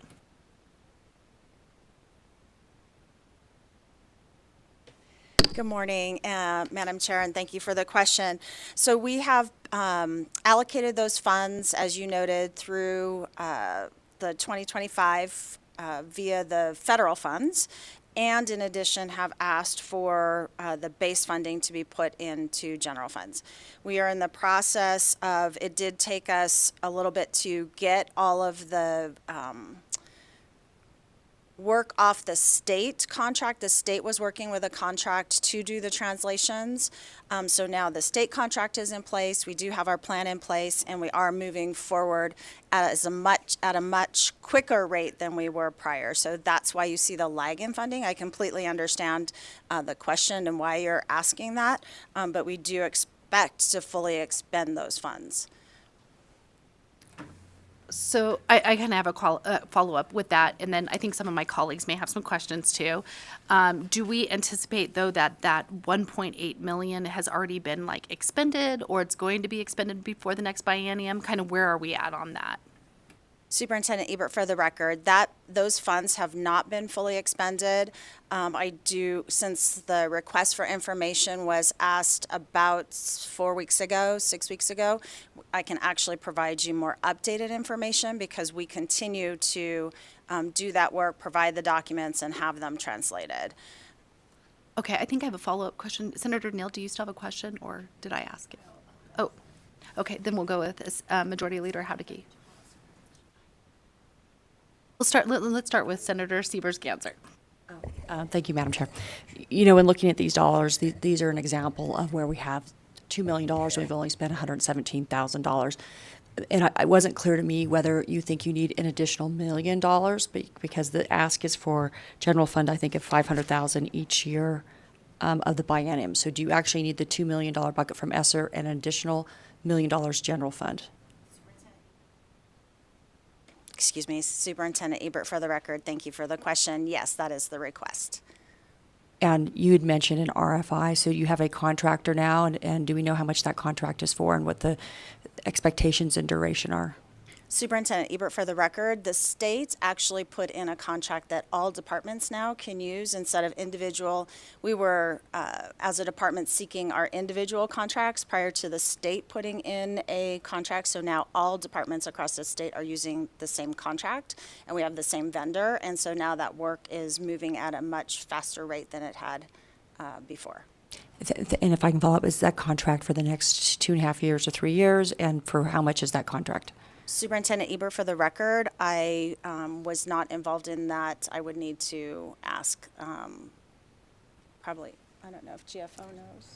Good morning, Madam Chair, and thank you for the question. So we have allocated those funds, as you noted, through the 2025 via the federal funds, and in addition have asked for the base funding to be put into general funds. We are in the process of, it did take us a little bit to get all of the work off the state contract. The state was working with a contract to do the translations. So now the state contract is in place. We do have our plan in place, and we are moving forward at a much quicker rate than we were prior. So that's why you see the lag in funding. I completely understand the question and why you're asking that, but we do expect to fully expend those funds.
So I kind of have a follow-up with that, and then I think some of my colleagues may have some questions too. Do we anticipate, though, that 1.8 million has already been expended, or it's going to be expended before the next biennium? Kind of where are we at on that?
Superintendent Ebert, for the record, those funds have not been fully expended. Since the request for information was asked about 6 weeks ago, I can actually provide you more updated information because we continue to do that work, provide the documents, and have them translated.
Okay, I think I have a follow-up question. Senator Neal, do you still have a question, or did I ask it? Oh, okay, then we'll go with Majority Leader Howdicke. Let's start with Senator Sievers-Ganser.
Thank you, Madam Chair. You know, in looking at these dollars, these are an example of where we have $2 million, we've only spent $117,000. and it wasn't clear to me whether you think you need an additional $1 million, because the ask is for general fund, I think, of 500,000 each year of the biennium. So do you actually need the $2 million bucket from ESSER and an additional $1 million general fund?
Excuse me, Superintendent Ebert, for the record, thank you for the question. Yes, that is the request.
And you had mentioned an RFI, so you have a contractor now, and do we know how much that contract is for and what the expectations and duration are?
Superintendent Ebert, for the record, the state actually put in a contract that all departments now can use instead of individual. We were, as a department, seeking our individual contracts prior to the state putting in a contract. So now all departments across the state are using the same contract, and we have the same vendor. And so now that work is moving at a much faster rate than it had before.
And if I can follow up, is that contract for the next 2.5 years or 3 years, and for how much is that contract?
Superintendent Ebert, for the record, I was not involved in that. I would need to ask, probably, I don't know if GFO knows.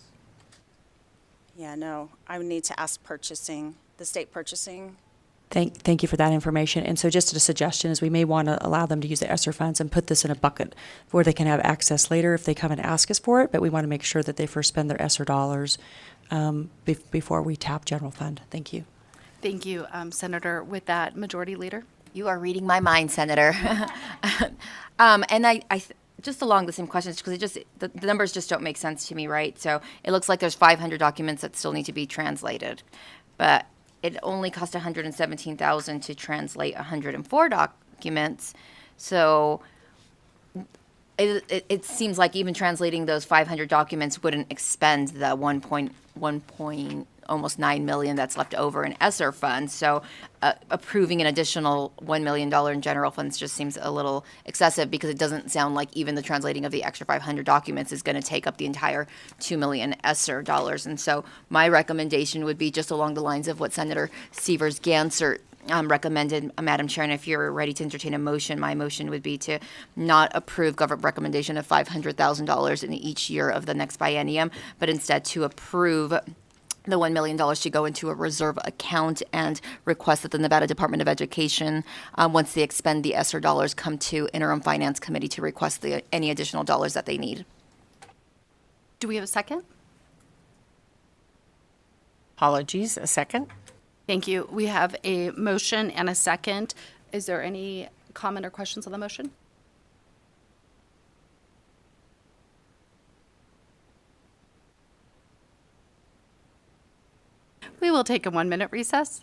Yeah, no, I would need to ask purchasing, the state purchasing.
Thank you for that information. And so just a suggestion is we may want to allow them to use the ESSER funds and put this in a bucket where they can have access later if they come and ask us for it, but we want to make sure that they first spend their ESSER dollars before we tap general fund. Thank you.
Thank you, Senator. With that, Majority Leader?
You are reading my mind, Senator. And just along the same questions, because the numbers just don't make sense to me, right? So it looks like there's 500 documents that still need to be translated, but it only cost $117,000 to translate 104 documents. So it seems like even translating those 500 documents wouldn't expend the almost $9 million that's left over in ESSER funds. So approving an additional $1 million in general funds just seems a little excessive, because it doesn't sound like even the translating of the extra 500 documents is going to take up the entire $2 million ESSER dollars. And so my recommendation would be just along the lines of what Senator Severs-Gansert recommended, Madam Chair, and if you're ready to entertain a motion, my motion would be to not approve government recommendation of $500,000 in each year of the next biennium, but instead to approve the $1 million to go into a reserve account and request that the Nevada Department of Education, once they expend the ESSER dollars, come to Interim Finance Committee to request any additional dollars that they need.
Do we have a second?
Apologies, a second?
Thank you. We have a motion and a second. Is there any comment or questions on the motion? We will take a 1-minute recess.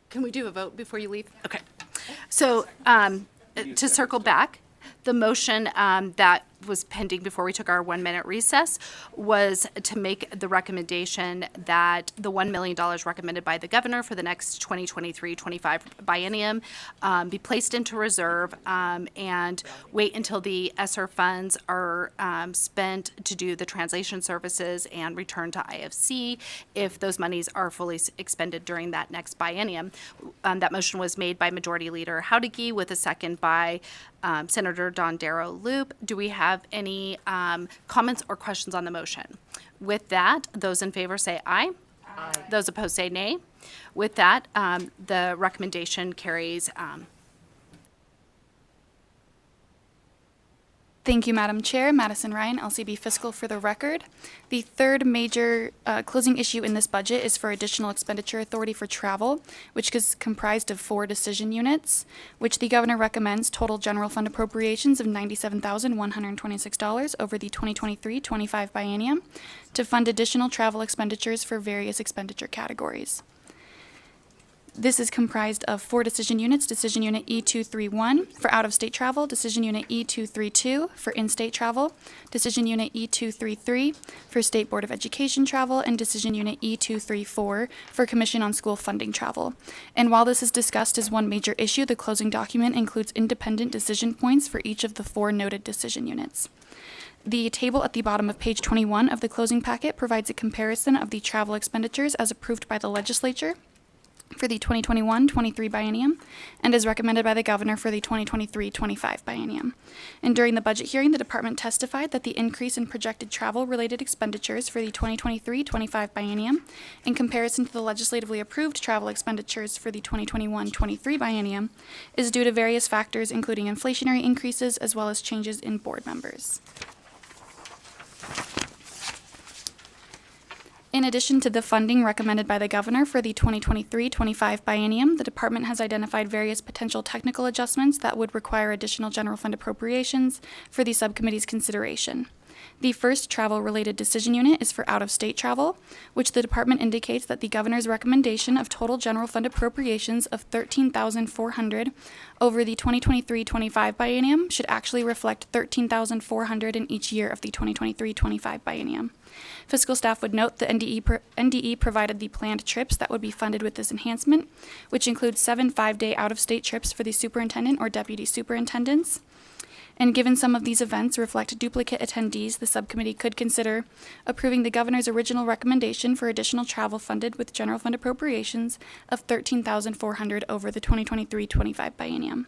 Can we do a vote before you leave? Okay. So to circle back, the motion that was pending before we took our 1-minute recess was to make the recommendation that the $1 million recommended by the governor for the next 2023-25 biennium be placed into reserve and wait until the ESSER funds are spent to do the translation services and return to IFC if those monies are fully expended during that next biennium. That motion was made by Majority Leader Howdigy with a second by Senator Don Darrow Loop. Do we have any comments or questions on the motion? With that, those in favor say aye. Aye. Those opposed say nay. With that, the recommendation carries.
Thank you, Madam Chair. Madison Ryan, LCB Fiscal for the record. The third major closing issue in this budget is for additional expenditure authority for travel, which is comprised of 4 decision units, which the governor recommends total general fund appropriations of $97,126 over the 2023-25 biennium to fund additional travel expenditures for various expenditure categories. This is comprised of 4 decision units: Decision Unit E231 for out-of-state travel, Decision Unit E232 for in-state travel, Decision Unit E233 for State Board of Education travel, and Decision Unit E234 for Commission on School Funding travel. And while this is discussed as one major issue, the closing document includes independent decision points for each of the 4 noted decision units. The table at the bottom of page 21 of the closing packet provides a comparison of the travel expenditures as approved by the legislature for the 2021-23 biennium and as recommended by the governor for the 2023-25 biennium. And during the budget hearing, the department testified that the increase in projected travel-related expenditures for the 2023-25 biennium in comparison to the legislatively approved travel expenditures for the 2021-23 biennium is due to various factors, including inflationary increases as well as changes in board members. In addition to the funding recommended by the governor for the 2023-25 biennium, the department has identified various potential technical adjustments that would require additional general fund appropriations for the subcommittee's consideration. The first travel-related decision unit is for out-of-state travel, which the department indicates that the governor's recommendation of total general fund appropriations of $13,400 over the 2023-25 biennium should actually reflect $13,400 in each year of the 2023-25 biennium. Fiscal staff would note the NDE provided the planned trips that would be funded with this enhancement, which includes 7 5-day out-of-state trips for the superintendent or deputy superintendents. And given some of these events reflect duplicate attendees, the subcommittee could consider approving the governor's original recommendation for additional travel funded with general fund appropriations of $13,400 over the 2023-25 biennium.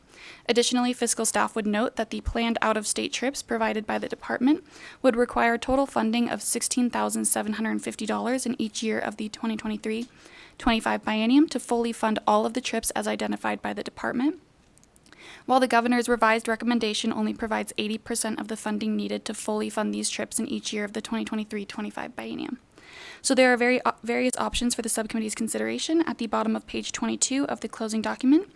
Additionally, fiscal staff would note that the planned out-of-state trips provided by the department would require total funding of $16,750 in each year of the 2023-25 biennium to fully fund all of the trips as identified by the department, while the governor's revised recommendation only provides 80% of the funding needed to fully fund these trips in each year of the 2023-25 biennium. So there are various options for the subcommittee's consideration at the bottom of page 22 of the closing document.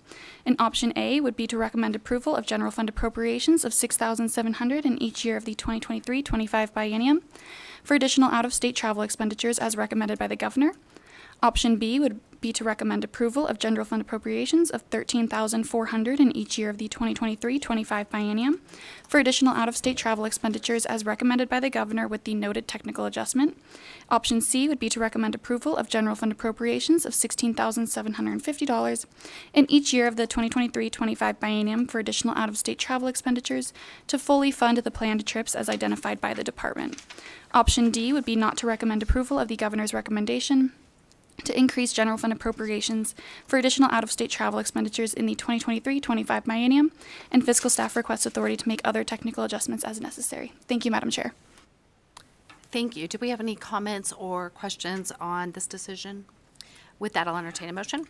And option A would be to recommend approval of general fund appropriations of $6,700 in each year of the 2023-25 biennium for additional out-of-state travel expenditures as recommended by the governor. Option B would be to recommend approval of general fund appropriations of $13,400 in each year of the 2023-25 biennium for additional out-of-state travel expenditures as recommended by the governor with the noted technical adjustment. Option C would be to recommend approval of general fund appropriations of $16,750 in each year of the 2023-25 biennium for additional out-of-state travel expenditures to fully fund the planned trips as identified by the department. Option D would be not to recommend approval of the governor's recommendation to increase general fund appropriations for additional out-of-state travel expenditures in the 2023-25 biennium, and fiscal staff requests authority to make other technical adjustments as necessary. Thank you, Madam Chair.
Thank you. Do we have any comments or questions on this decision? With that, I'll entertain a motion.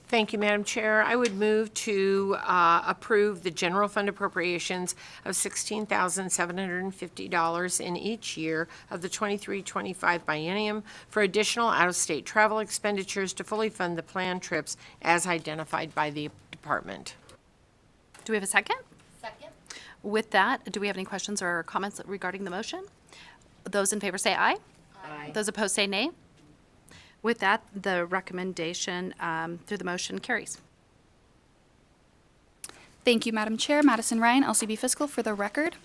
Thank you, Madam Chair. I would move to approve the general fund appropriations of $16,750 in each year of the 23-25 biennium for additional out-of-state travel expenditures to fully fund the planned trips as identified by the department.
Do we have a second? Second. With that, do we have any questions or comments regarding the motion? Those in favor say aye. Aye. Those opposed say nay. With that, the recommendation through the motion carries.
Thank you, Madam Chair. Madison Ryan, LCB Fiscal, for the record.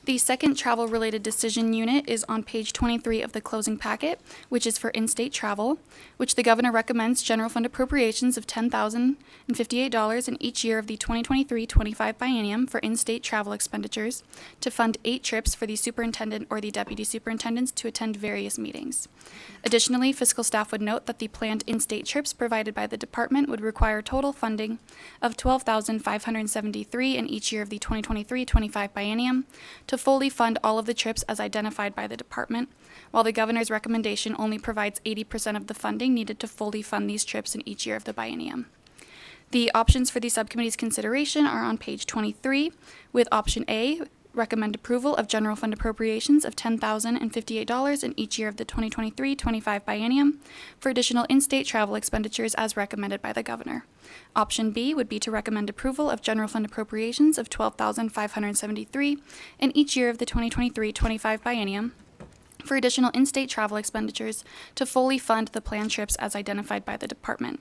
The second travel-related decision unit is on page 23 of the closing packet, which is for in-state travel, which the governor recommends general fund appropriations of $10,058 in each year of the 2023-25 biennium for in-state travel expenditures to fund 8 trips for the superintendent or the deputy superintendents to attend various meetings. Additionally, fiscal staff would note that the planned in-state trips provided by the department would require total funding of $12,573 in each year of the 2023-25 biennium to fully fund all of the trips as identified by the department, while the governor's recommendation only provides 80% of the funding needed to fully fund these trips in each year of the biennium. The options for the subcommittee's consideration are on page 23, with option A, recommend approval of general fund appropriations of $10,058 in each year of the 2023-25 biennium for additional in-state travel expenditures as recommended by the governor. Option B would be to recommend approval of general fund appropriations of $12,573 in each year of the 2023-25 biennium for additional in-state travel expenditures to fully fund the planned trips as identified by the department.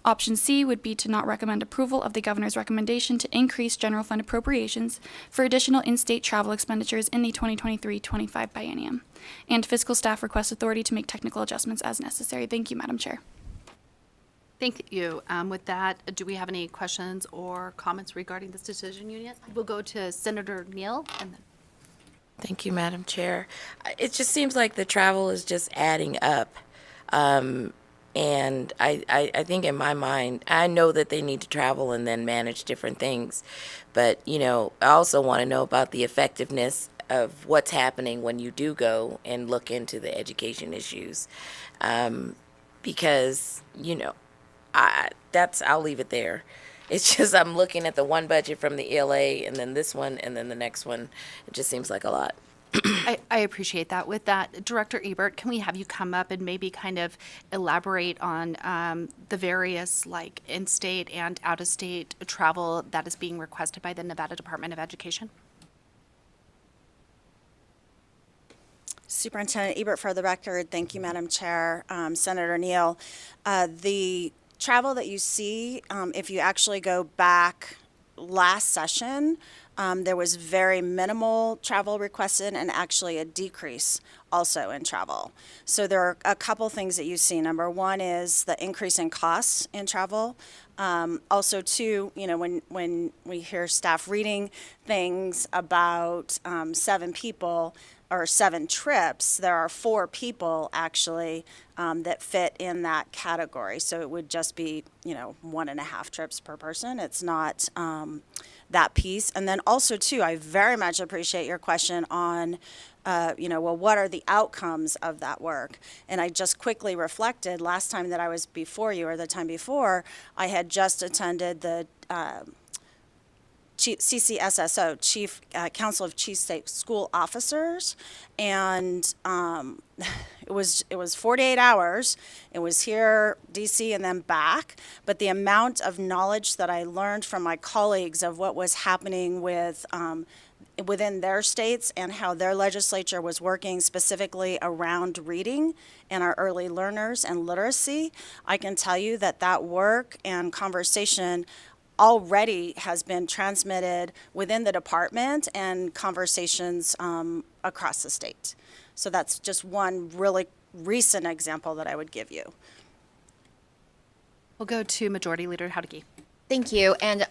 Option C would be to not recommend approval of the governor's recommendation to increase general fund appropriations for additional in-state travel expenditures in the 2023-25 biennium. And fiscal staff requests authority to make technical adjustments as necessary. Thank you, Madam Chair.
Thank you. With that, do we have any questions or comments regarding this decision unit? We'll go to Senator Neal and then.
Thank you, Madam Chair. It just seems like the travel is just adding up. And I think in my mind, I know that they need to travel and then manage different things. But, you know, I also want to know about the effectiveness of what's happening when you do go and look into the education issues. Because, you know, I'll leave it there. It's just I'm looking at the one budget from the ELA and then this one and then the next one. It just seems like a lot.
I appreciate that. With that, Director Ebert, can we have you come up and maybe kind of elaborate on the various like in-state and out-of-state travel that is being requested by the Nevada Department of Education?
Superintendent Ebert, for the record, thank you, Madam Chair. Senator Neal, the travel that you see, if you actually go back last session, there was very minimal travel requested and actually a decrease also in travel. So there are a couple things that you see. Number one is the increase in costs in travel. Also, too, you know, when we hear staff reading things about 7 people or 7 trips, there are 4 people actually that fit in that category. So it would just be, you know, 1.5 trips per person. It's not that piece. And then also, too, I very much appreciate your question on, you know, well, what are the outcomes of that work? And I just quickly reflected last time that I was before you, or the time before, I had just attended the CCSSO, Council of Chief State School Officers, and it was 48 hours. It was here, DC, and then back. But the amount of knowledge that I learned from my colleagues of what was happening with within their states and how their legislature was working specifically around reading and our early learners and literacy, I can tell you that that work and conversation already has been transmitted within the department and conversations across the state. So that's just one really recent example that I would give you.
We'll go to Majority Leader Howdicke.
Thank you. And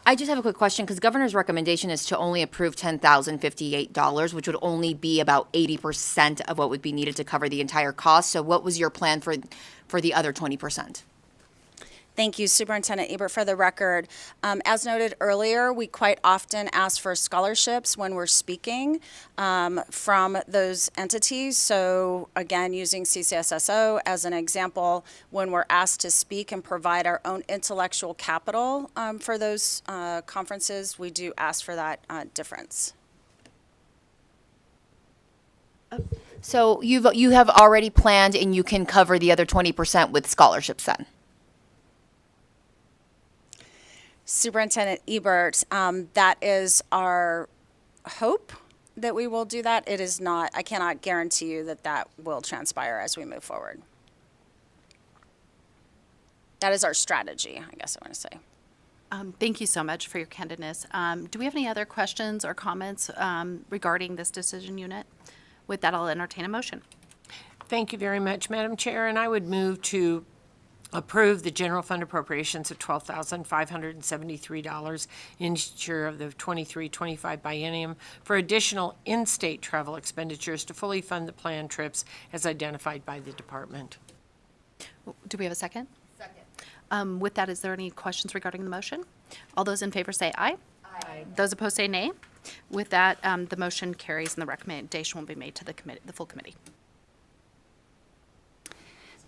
I just have a quick question, because governor's recommendation is to only approve $10,058, which would only be about 80% of what would be needed to cover the entire cost. So what was your plan for the other 20%?
Thank you, Superintendent Ebert, for the record. As noted earlier, we quite often ask for scholarships when we're speaking from those entities. So again, using CCSSO as an example, when we're asked to speak and provide our own intellectual capital for those conferences, we do ask for that difference.
So you have already planned and you can cover the other 20% with scholarships then?
Superintendent Ebert, that is our hope that we will do that. It is not, I cannot guarantee you that that will transpire as we move forward. That is our strategy, I guess I want to say.
Thank you so much for your candidness. Do we have any other questions or comments regarding this decision unit? With that, I'll entertain a motion.
Thank you very much, Madam Chair, and I would move to approve the general fund appropriations of $12,573 in each year of the 23-25 biennium for additional in-state travel expenditures to fully fund the planned trips as identified by the department.
Do we have a second? Second. With that, is there any questions regarding the motion? All those in favor say aye. Aye. Those opposed say nay. With that, the motion carries and the recommendation will be made to the committee, the full committee.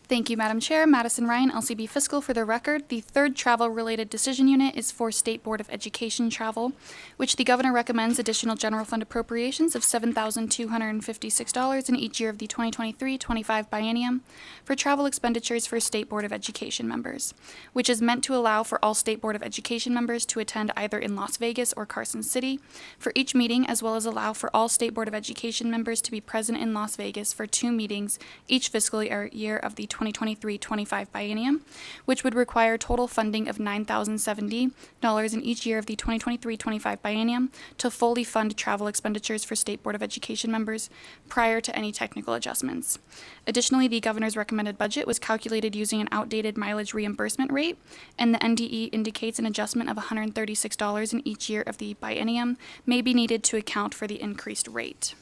Thank you, Madam Chair. Madison Ryan, LCB Fiscal. For the record, the third travel-related decision unit is for State Board of Education travel, which the Governor recommends additional general fund appropriations of $7,256 in each year of the 2023-25 biennium for travel expenditures for State Board of Education members, which is meant to allow for all State Board of Education members to attend either in Las Vegas or Carson City for each meeting, as well as allow for all State Board of Education members to be present in Las Vegas for 2 meetings each fiscal year of the 2023-25 biennium, which would require total funding of $9,070 in each year of the 2023-25 biennium to fully fund travel expenditures for State Board of Education members prior to any technical adjustments. Additionally, the Governor's recommended budget was calculated using an outdated mileage reimbursement rate, and the NDE indicates an adjustment of $136 in each year of the biennium may be needed to account for the increased rate.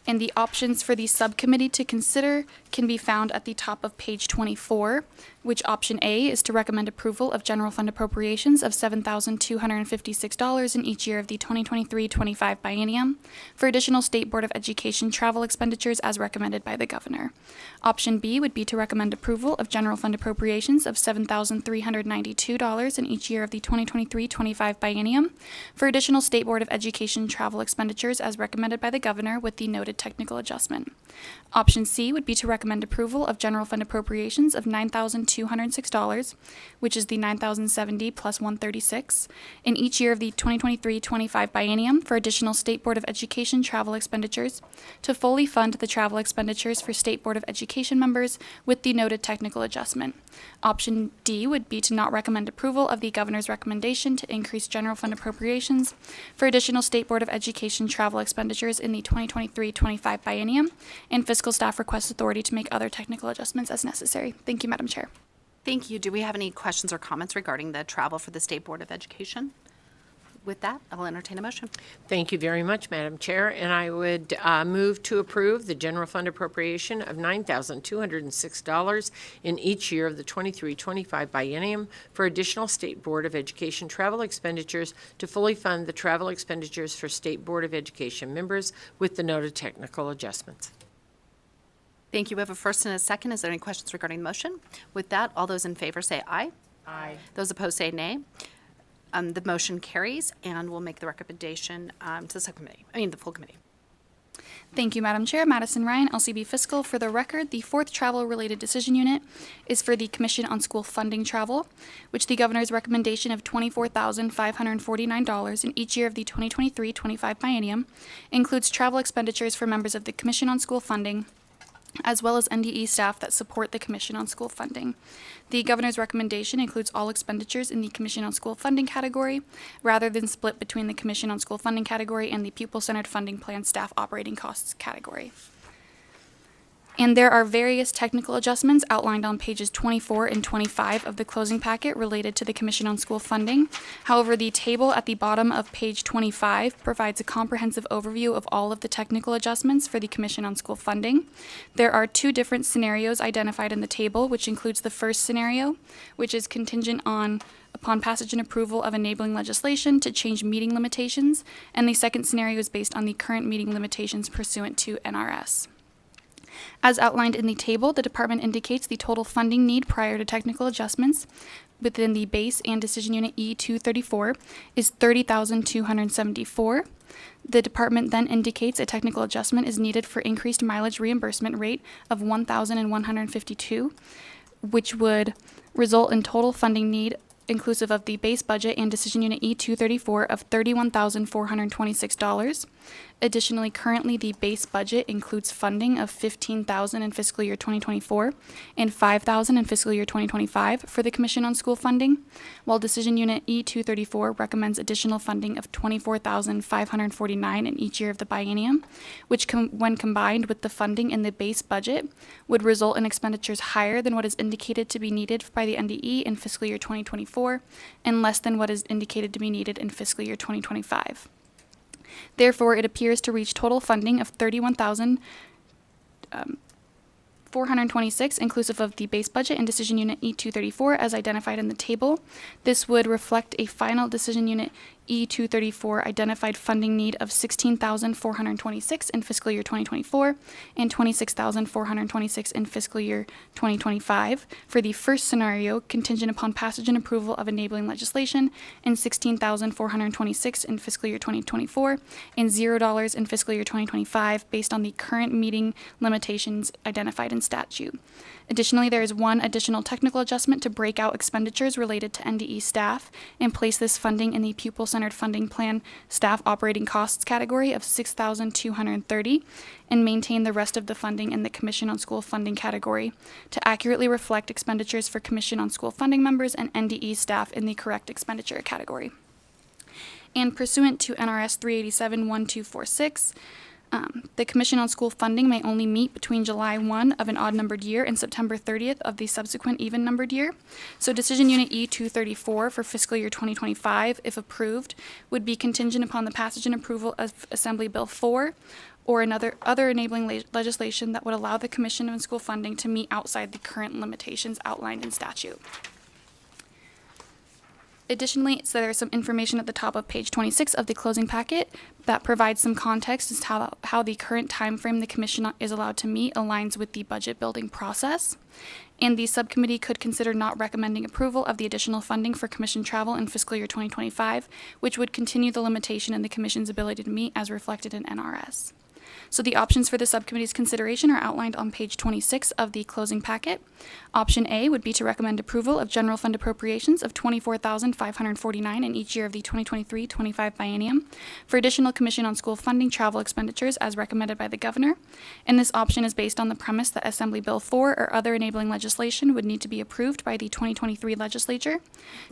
And the options for the subcommittee to consider can be found at the top of page 24, which option A is to recommend approval of general fund appropriations of $7,256 in each year of the 2023-25 biennium for additional State Board of Education travel expenditures as recommended by the Governor. Option B would be to recommend approval of general fund appropriations of $7,392 in each year of the 2023-25 biennium for additional State Board of Education travel expenditures as recommended by the Governor with the noted technical adjustment. Option C would be to recommend approval of general fund appropriations of $9,206, which is the $9,070 plus $136, in each year of the 2023-25 biennium for additional State Board of Education travel expenditures to fully fund the travel expenditures for State Board of Education members with the noted technical adjustment. Option D would be to not recommend approval of the Governor's recommendation to increase general fund appropriations for additional State Board of Education travel expenditures in the 2023-25 biennium, and fiscal staff requests authority to make other technical adjustments as necessary. Thank you, Madam Chair.
Thank you. Do we have any questions or comments regarding the travel for the State Board of Education? With that, I will entertain a motion. Thank
you very much, Madam Chair, and I would move to approve the general fund appropriation of $9,206 in each year of the 23-25 biennium for additional State Board of Education travel expenditures to fully fund the travel expenditures for State Board of Education members with the noted technical adjustments.
Thank you. We have a first and a second. Is there any questions regarding the motion? With that, all those in favor say aye.
Aye.
Those opposed say nay. The motion carries, and we'll make the recommendation to the subcommittee, the full committee.
Thank you, Madam Chair. Madison Ryan, LCB Fiscal. For the record, the fourth travel-related decision unit is for the Commission on School Funding Travel, which the Governor's recommendation of $24,549 in each year of the 2023-25 biennium includes travel expenditures for members of the Commission on School Funding, as well as NDE staff that support the Commission on School Funding. The Governor's recommendation includes all expenditures in the Commission on School Funding category, rather than split between the Commission on School Funding category and the Pupil-Centered Funding Plan staff operating costs category. And there are various technical adjustments outlined on pages 24 and 25 of the closing packet related to the Commission on School Funding. However, the table at the bottom of page 25 provides a comprehensive overview of all of the technical adjustments for the Commission on School Funding. There are 2 different scenarios identified in the table, which includes the first scenario, which is contingent upon passage and approval of enabling legislation to change meeting limitations, and the second scenario is based on the current meeting limitations pursuant to NRS. As outlined in the table, the department indicates the total funding need prior to technical adjustments within the base and decision unit E234 is $30,274. The department then indicates a technical adjustment is needed for increased mileage reimbursement rate of $1,152, which would result in total funding need inclusive of the base budget and decision unit E234 of $31,426. Additionally, currently the base budget includes funding of $15,000 in fiscal year 2024 and $5,000 in fiscal year 2025 for the Commission on School Funding, while decision unit E234 recommends additional funding of $24,549 in each year of the biennium, which when combined with the funding in the base budget would result in expenditures higher than what is indicated to be needed by the NDE in fiscal year 2024 and less than what is indicated to be needed in fiscal year 2025. Therefore, it appears to reach total funding of $31,426, inclusive of the base budget and decision unit E234 as identified in the table. This would reflect a final decision unit E234 identified funding need of $16,426 in fiscal year 2024 and $26,426 in fiscal year 2025 for the first scenario contingent upon passage and approval of enabling legislation, and $16,426 in fiscal year 2024 and $0 in fiscal year 2025 based on the current meeting limitations identified in statute. Additionally, there is one additional technical adjustment to break out expenditures related to NDE staff and place this funding in the pupil-centered funding plan staff operating costs category of $6,230 and maintain the rest of the funding in the Commission on School Funding category to accurately reflect expenditures for Commission on School Funding members and NDE staff in the correct expenditure category. And pursuant to NRS 387-1246, the Commission on School Funding may only meet between July 1 of an odd-numbered year and September 30th of the subsequent even-numbered year. So Decision Unit E234 for fiscal year 2025, if approved, would be contingent upon the passage and approval of Assembly Bill 4 or other enabling legislation that would allow the Commission on School Funding to meet outside the current limitations outlined in statute. Additionally, so there's some information at the top of page 26 of the closing packet that provides some context as to how the current time frame the Commission is allowed to meet aligns with the budget building process. And the subcommittee could consider not recommending approval of the additional funding for Commission travel in fiscal year 2025, which would continue the limitation in the Commission's ability to meet as reflected in NRS. So the options for the subcommittee's consideration are outlined on page 26 of the closing packet. Option A would be to recommend approval of general fund appropriations of $24,549 in each year of the 2023-25 biennium for additional Commission on School Funding travel expenditures as recommended by the Governor. And this option is based on the premise that Assembly Bill 4 or other enabling legislation would need to be approved by the 2023 Legislature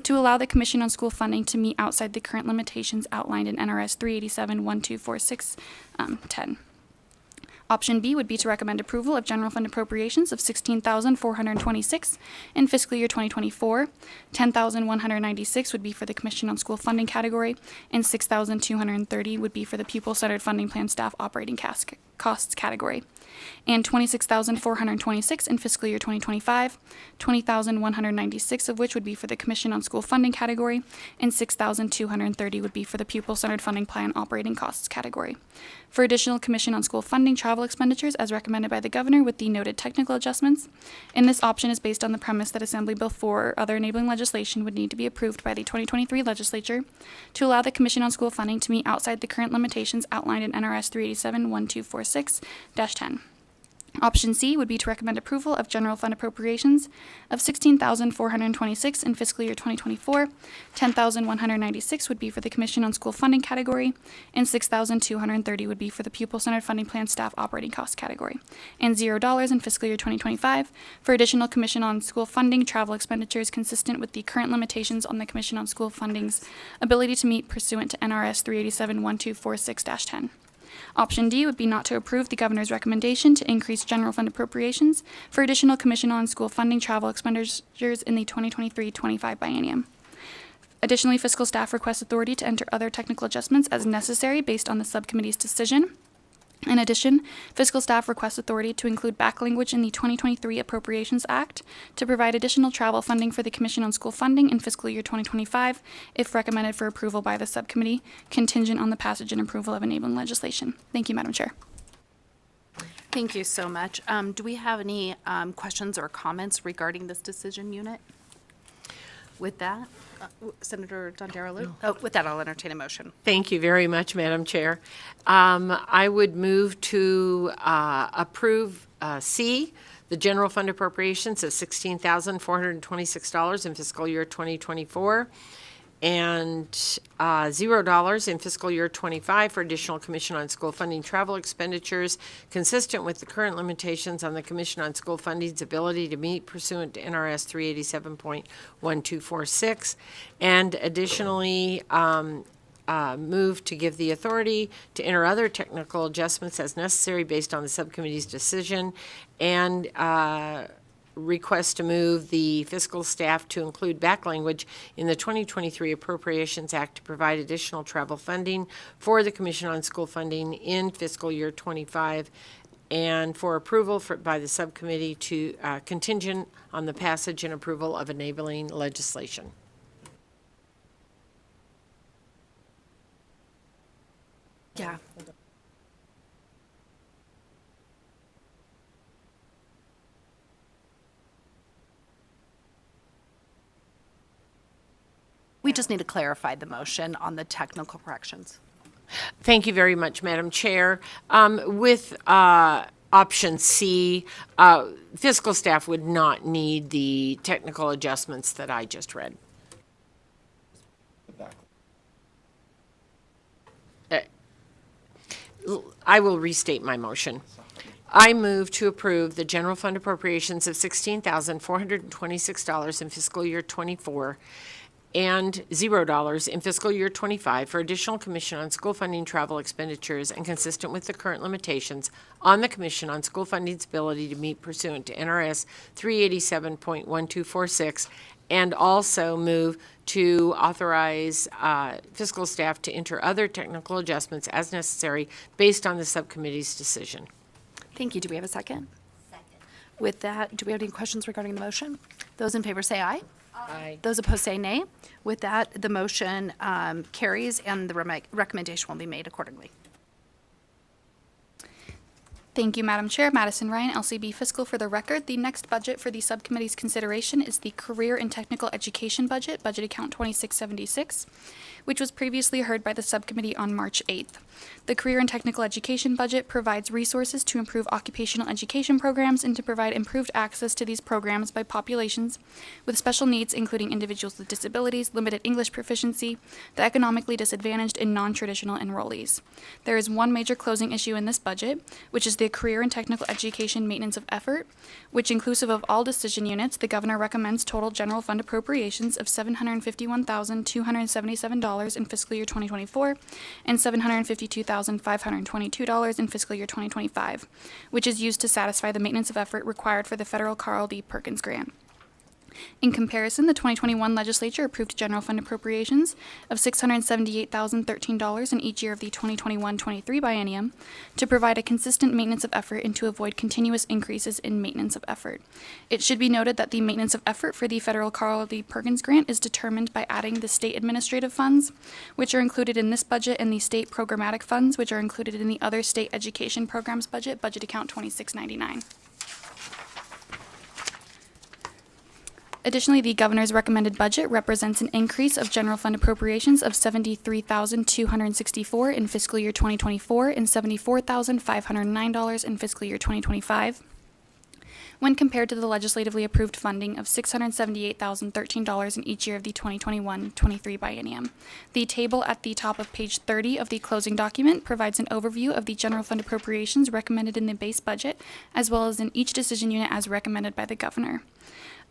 to allow the Commission on School Funding to meet outside the current limitations outlined in NRS 387-1246-10. Option B would be to recommend approval of general fund appropriations of $16,426 in fiscal year 2024. $10,196 would be for the Commission on School Funding category, and $6,230 would be for the pupil-centered funding plan staff operating costs category, and $26,426 in fiscal year 2025, $20,196 of which would be for the Commission on School Funding category, and $6,230 would be for the pupil-centered funding plan operating costs category. For additional Commission on School Funding travel expenditures as recommended by the Governor with the noted technical adjustments, and this option is based on the premise that Assembly Bill 4 or other enabling legislation would need to be approved by the 2023 Legislature to allow the Commission on School Funding to meet outside the current limitations outlined in NRS 387-1246-10. Option C would be to recommend approval of general fund appropriations of $16,426 in fiscal year 2024. $10,196 would be for the Commission on School Funding category, and $6,230 would be for the pupil-centered funding plan staff operating costs category, and $0 in fiscal year 2025 for additional Commission on School Funding travel expenditures consistent with the current limitations on the Commission on School Funding's ability to meet pursuant to NRS 387-1246-10. Option D would be not to approve the Governor's recommendation to increase general fund appropriations for additional Commission on School Funding travel expenditures in the 2023-25 biennium. Additionally, fiscal staff requests authority to enter other technical adjustments as necessary based on the subcommittee's decision. In addition, fiscal staff requests authority to include back language in the 2023 Appropriations Act to provide additional travel funding for the Commission on School Funding in fiscal year 2025, if recommended for approval by the subcommittee, contingent on the passage and approval of enabling legislation. Thank you, Madam Chair.
Thank you so much. Do we have any questions or comments regarding this decision unit? With that, Senator Dondero-Lu? Oh, with that, I'll entertain a motion.
Thank you very much, Madam Chair. I would move to approve C, the general fund appropriations of $16,426 in fiscal year 2024, and $0 in fiscal year 25 for additional Commission on School Funding travel expenditures consistent with the current limitations on the Commission on School Funding's ability to meet pursuant to NRS 387.1246, and additionally move to give the authority to enter other technical adjustments as necessary based on the subcommittee's decision, and request to move the fiscal staff to include back language in the 2023 Appropriations Act to provide additional travel funding for the Commission on School Funding in fiscal year 25, and for approval by the subcommittee to contingent on the passage and approval of enabling legislation.
Yeah. We just need to clarify the motion on the technical corrections.
Thank you very much, Madam Chair. With option C, fiscal staff would not need the technical adjustments that I just read. I will restate my motion. I move to approve the general fund appropriations of $16,426 in fiscal year 24 and $0 in fiscal year 25 for additional Commission on School Funding travel expenditures and consistent with the current limitations on the Commission on School Funding's ability to meet pursuant to NRS 387.1246, and also move to authorize fiscal staff to enter other technical adjustments as necessary based on the subcommittee's decision.
Thank you. Do we have a second? Second. With that, do we have any questions regarding the motion? Those in favor say aye.
Aye.
Those opposed say nay. With that, the motion carries and the recommendation will be made accordingly.
Thank you, Madam Chair. Madison Ryan, LCB Fiscal. For the record, the next budget for the subcommittee's consideration is the Career and Technical Education Budget, Budget Account 2676, which was previously heard by the subcommittee on March 8th. The Career and Technical Education Budget provides resources to improve occupational education programs and to provide improved access to these programs by populations with special needs, including individuals with disabilities, limited English proficiency, the economically disadvantaged, and non-traditional enrollees. There is one major closing issue in this budget, which is the Career and Technical Education Maintenance of Effort, which, inclusive of all decision units, the governor recommends total general fund appropriations of $751,277 in fiscal year 2024 and $752,522 in fiscal year 2025, which is used to satisfy the maintenance of effort required for the federal Carl D. Perkins grant. In comparison, the 2021 legislature approved general fund appropriations of $678,013 in each year of the 2021-23 biennium to provide a consistent maintenance of effort and to avoid continuous increases in maintenance of effort. It should be noted that the maintenance of effort for the federal Carl D. Perkins grant is determined by adding the state administrative funds, which are included in this budget, and the state programmatic funds, which are included in the other state education programs budget, Budget Account 2699. Additionally, the governor's recommended budget represents an increase of general fund appropriations of $73,264 in fiscal year 2024 and $74,509 in fiscal year 2025, when compared to the legislatively approved funding of $678,013 in each year of the 2021-23 biennium. The table at the top of page 30 of the closing document provides an overview of the general fund appropriations recommended in the base budget, as well as in each decision unit as recommended by the governor.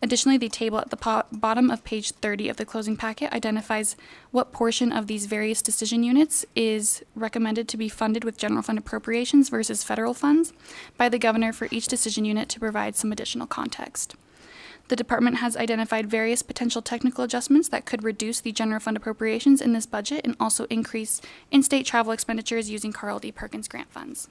Additionally, the table at the bottom of page 30 of the closing packet identifies what portion of these various decision units is recommended to be funded with general fund appropriations versus federal funds by the governor for each decision unit to provide some additional context. The department has identified various potential technical adjustments that could reduce the general fund appropriations in this budget and also increase in-state travel expenditures using Carl D. Perkins grant funds.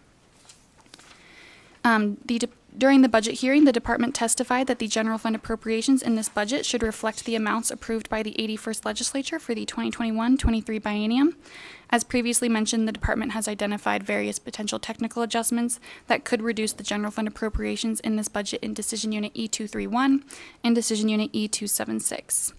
During the budget hearing, the department testified that the general fund appropriations in this budget should reflect the amounts approved by the 81st legislature for the 2021-23 biennium. As previously mentioned, the department has identified various potential technical adjustments that could reduce the general fund appropriations in this budget in Decision Unit E231 and Decision Unit E276.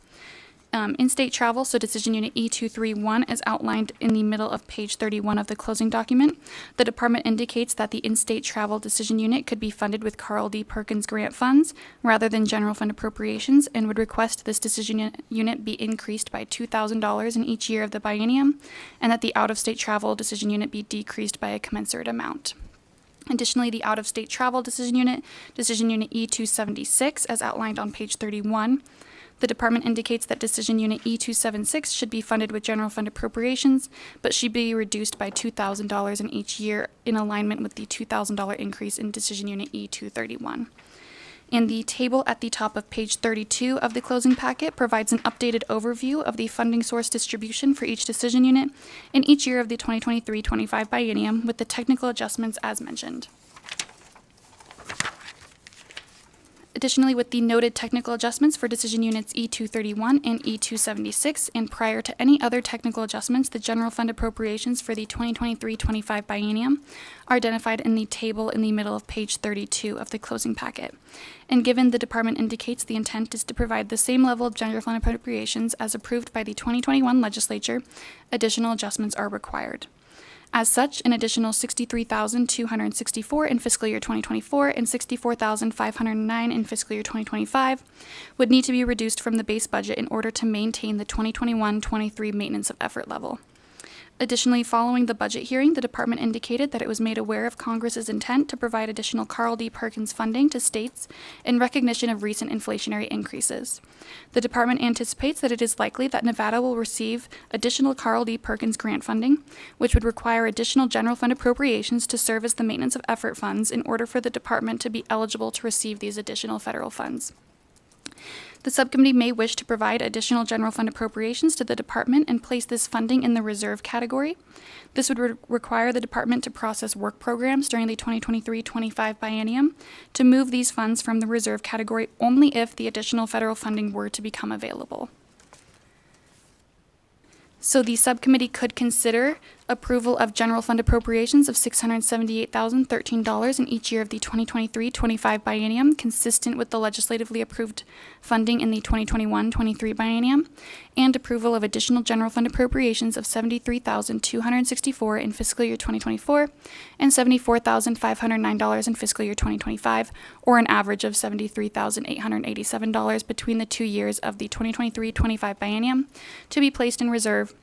In-state travel, so decision unit E231 is outlined in the middle of page 31 of the closing document. The department indicates that the in-state travel decision unit could be funded with Carl D. Perkins grant funds rather than general fund appropriations, and would request this decision unit be increased by $2,000 in each year of the biennium, and that the out-of-state travel decision unit be decreased by a commensurate amount. Additionally, the out-of-state travel decision unit E276, as outlined on page 31, the department indicates that decision unit E276 should be funded with general fund appropriations, but should be reduced by $2,000 in each year in alignment with the $2,000 increase in decision unit E231. And the table at the top of page 32 of the closing packet provides an updated overview of the funding source distribution for each decision unit in each year of the 2023-25 biennium with the technical adjustments as mentioned. Additionally, with the noted technical adjustments for decision units E231 and E276, and prior to any other technical adjustments, the general fund appropriations for the 2023-25 biennium are identified in the table in the middle of page 32 of the closing packet. And given the department indicates the intent is to provide the same level of general fund appropriations as approved by the 2021 legislature, additional adjustments are required. As such, an additional $63,264 in fiscal year 2024 and $64,509 in fiscal year 2025 would need to be reduced from the base budget in order to maintain the 2021-23 maintenance of effort level. Additionally, following the budget hearing, the department indicated that it was made aware of Congress's intent to provide additional Carl D. Perkins funding to states in recognition of recent inflationary increases. The department anticipates that it is likely that Nevada will receive additional Carl D. Perkins grant funding, which would require additional general fund appropriations to serve as the maintenance of effort funds in order for the department to be eligible to receive these additional federal funds. The subcommittee may wish to provide additional general fund appropriations to the department and place this funding in the reserve category. This would require the department to process work programs during the 2023-25 biennium to move these funds from the reserve category only if the additional federal funding were to become available. So the subcommittee could consider approval of general fund appropriations of $678,013 in each year of the 2023-25 biennium, consistent with the legislatively approved funding in the 2021-23 biennium, and approval of additional general fund appropriations of $73,264 in fiscal year 2024 and $74,509 in fiscal year 2025, or an average of $73,887 between the 2 years of the 2023-25 biennium, to be placed in reserve,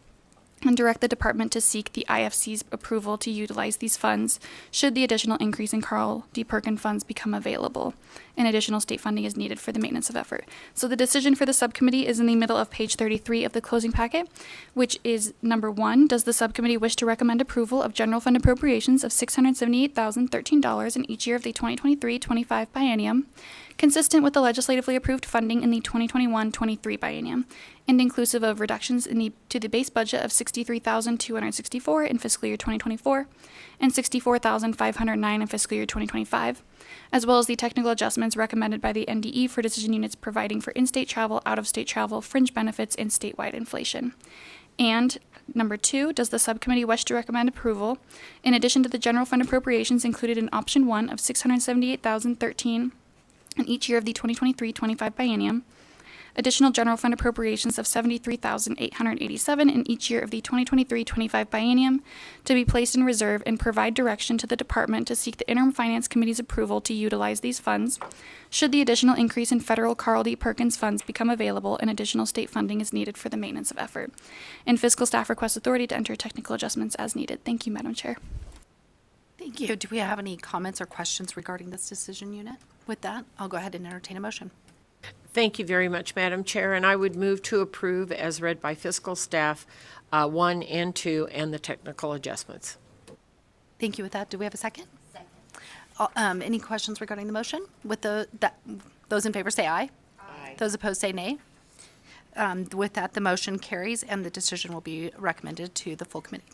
and direct the department to seek the IFC's approval to utilize these funds should the additional increase in Carl D. Perkins funds become available, and additional state funding is needed for the maintenance of effort. So the decision for the subcommittee is in the middle of page 33 of the closing packet, which is number 1, does the subcommittee wish to recommend approval of general fund appropriations of $678,013 in each year of the 2023-25 biennium, consistent with the legislatively approved funding in the 2021-23 biennium, and inclusive of reductions to the base budget of $63,264 in fiscal year 2024 and $64,509 in fiscal year 2025, as well as the technical adjustments recommended by the NDE for decision units providing for in-state travel, out-of-state travel, fringe benefits, and statewide inflation. And number 2, does the subcommittee wish to recommend approval, in addition to the general fund appropriations included in option 1 of $678,013 in each year of the 2023-25 biennium, additional general fund appropriations of $73,887 in each year of the 2023-25 biennium to be placed in reserve, and provide direction to the department to seek the Interim Finance Committee's approval to utilize these funds should the additional increase in federal Carl D. Perkins funds become available and additional state funding is needed for the maintenance of effort. And fiscal staff requests authority to enter technical adjustments as needed. Thank you, Madam Chair.
Thank you. Do we have any comments or questions regarding this decision unit? With that, I'll go ahead and entertain a motion.
Thank you very much, Madam Chair, and I would move to approve as read by fiscal staff 1 and 2 and the technical adjustments.
Thank you. With that, do we have a second? Second. Any questions regarding the motion? With those in favor say aye. Aye. Those opposed say nay. With that, the motion carries and the decision will be recommended to the full committee.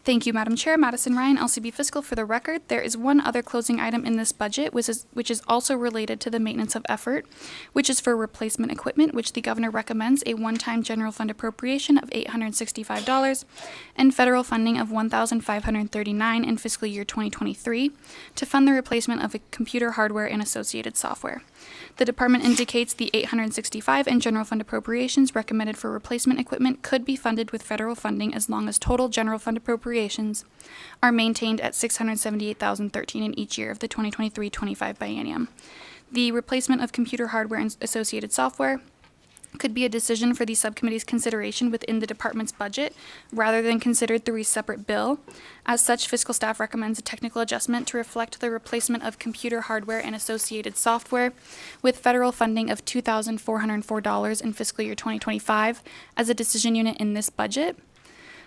Thank you, Madam Chair. Madison Ryan, LCB Fiscal. For the record, there is one other closing item in this budget, which is also related to the maintenance of effort, which is for replacement equipment, which the governor recommends a one-time general fund appropriation of $865 and federal funding of $1,539 in fiscal year 2023 to fund the replacement of a computer hardware and associated software. The department indicates the $865 in general fund appropriations recommended for replacement equipment could be funded with federal funding as long as total general fund appropriations are maintained at $678,013 in each year of the 2023-25 biennium. The replacement of computer hardware and associated software could be a decision for the subcommittee's consideration within the department's budget rather than considered through a separate bill. As such, fiscal staff recommends a technical adjustment to reflect the replacement of computer hardware and associated software with federal funding of $2,404 in fiscal year 2025 as a decision unit in this budget.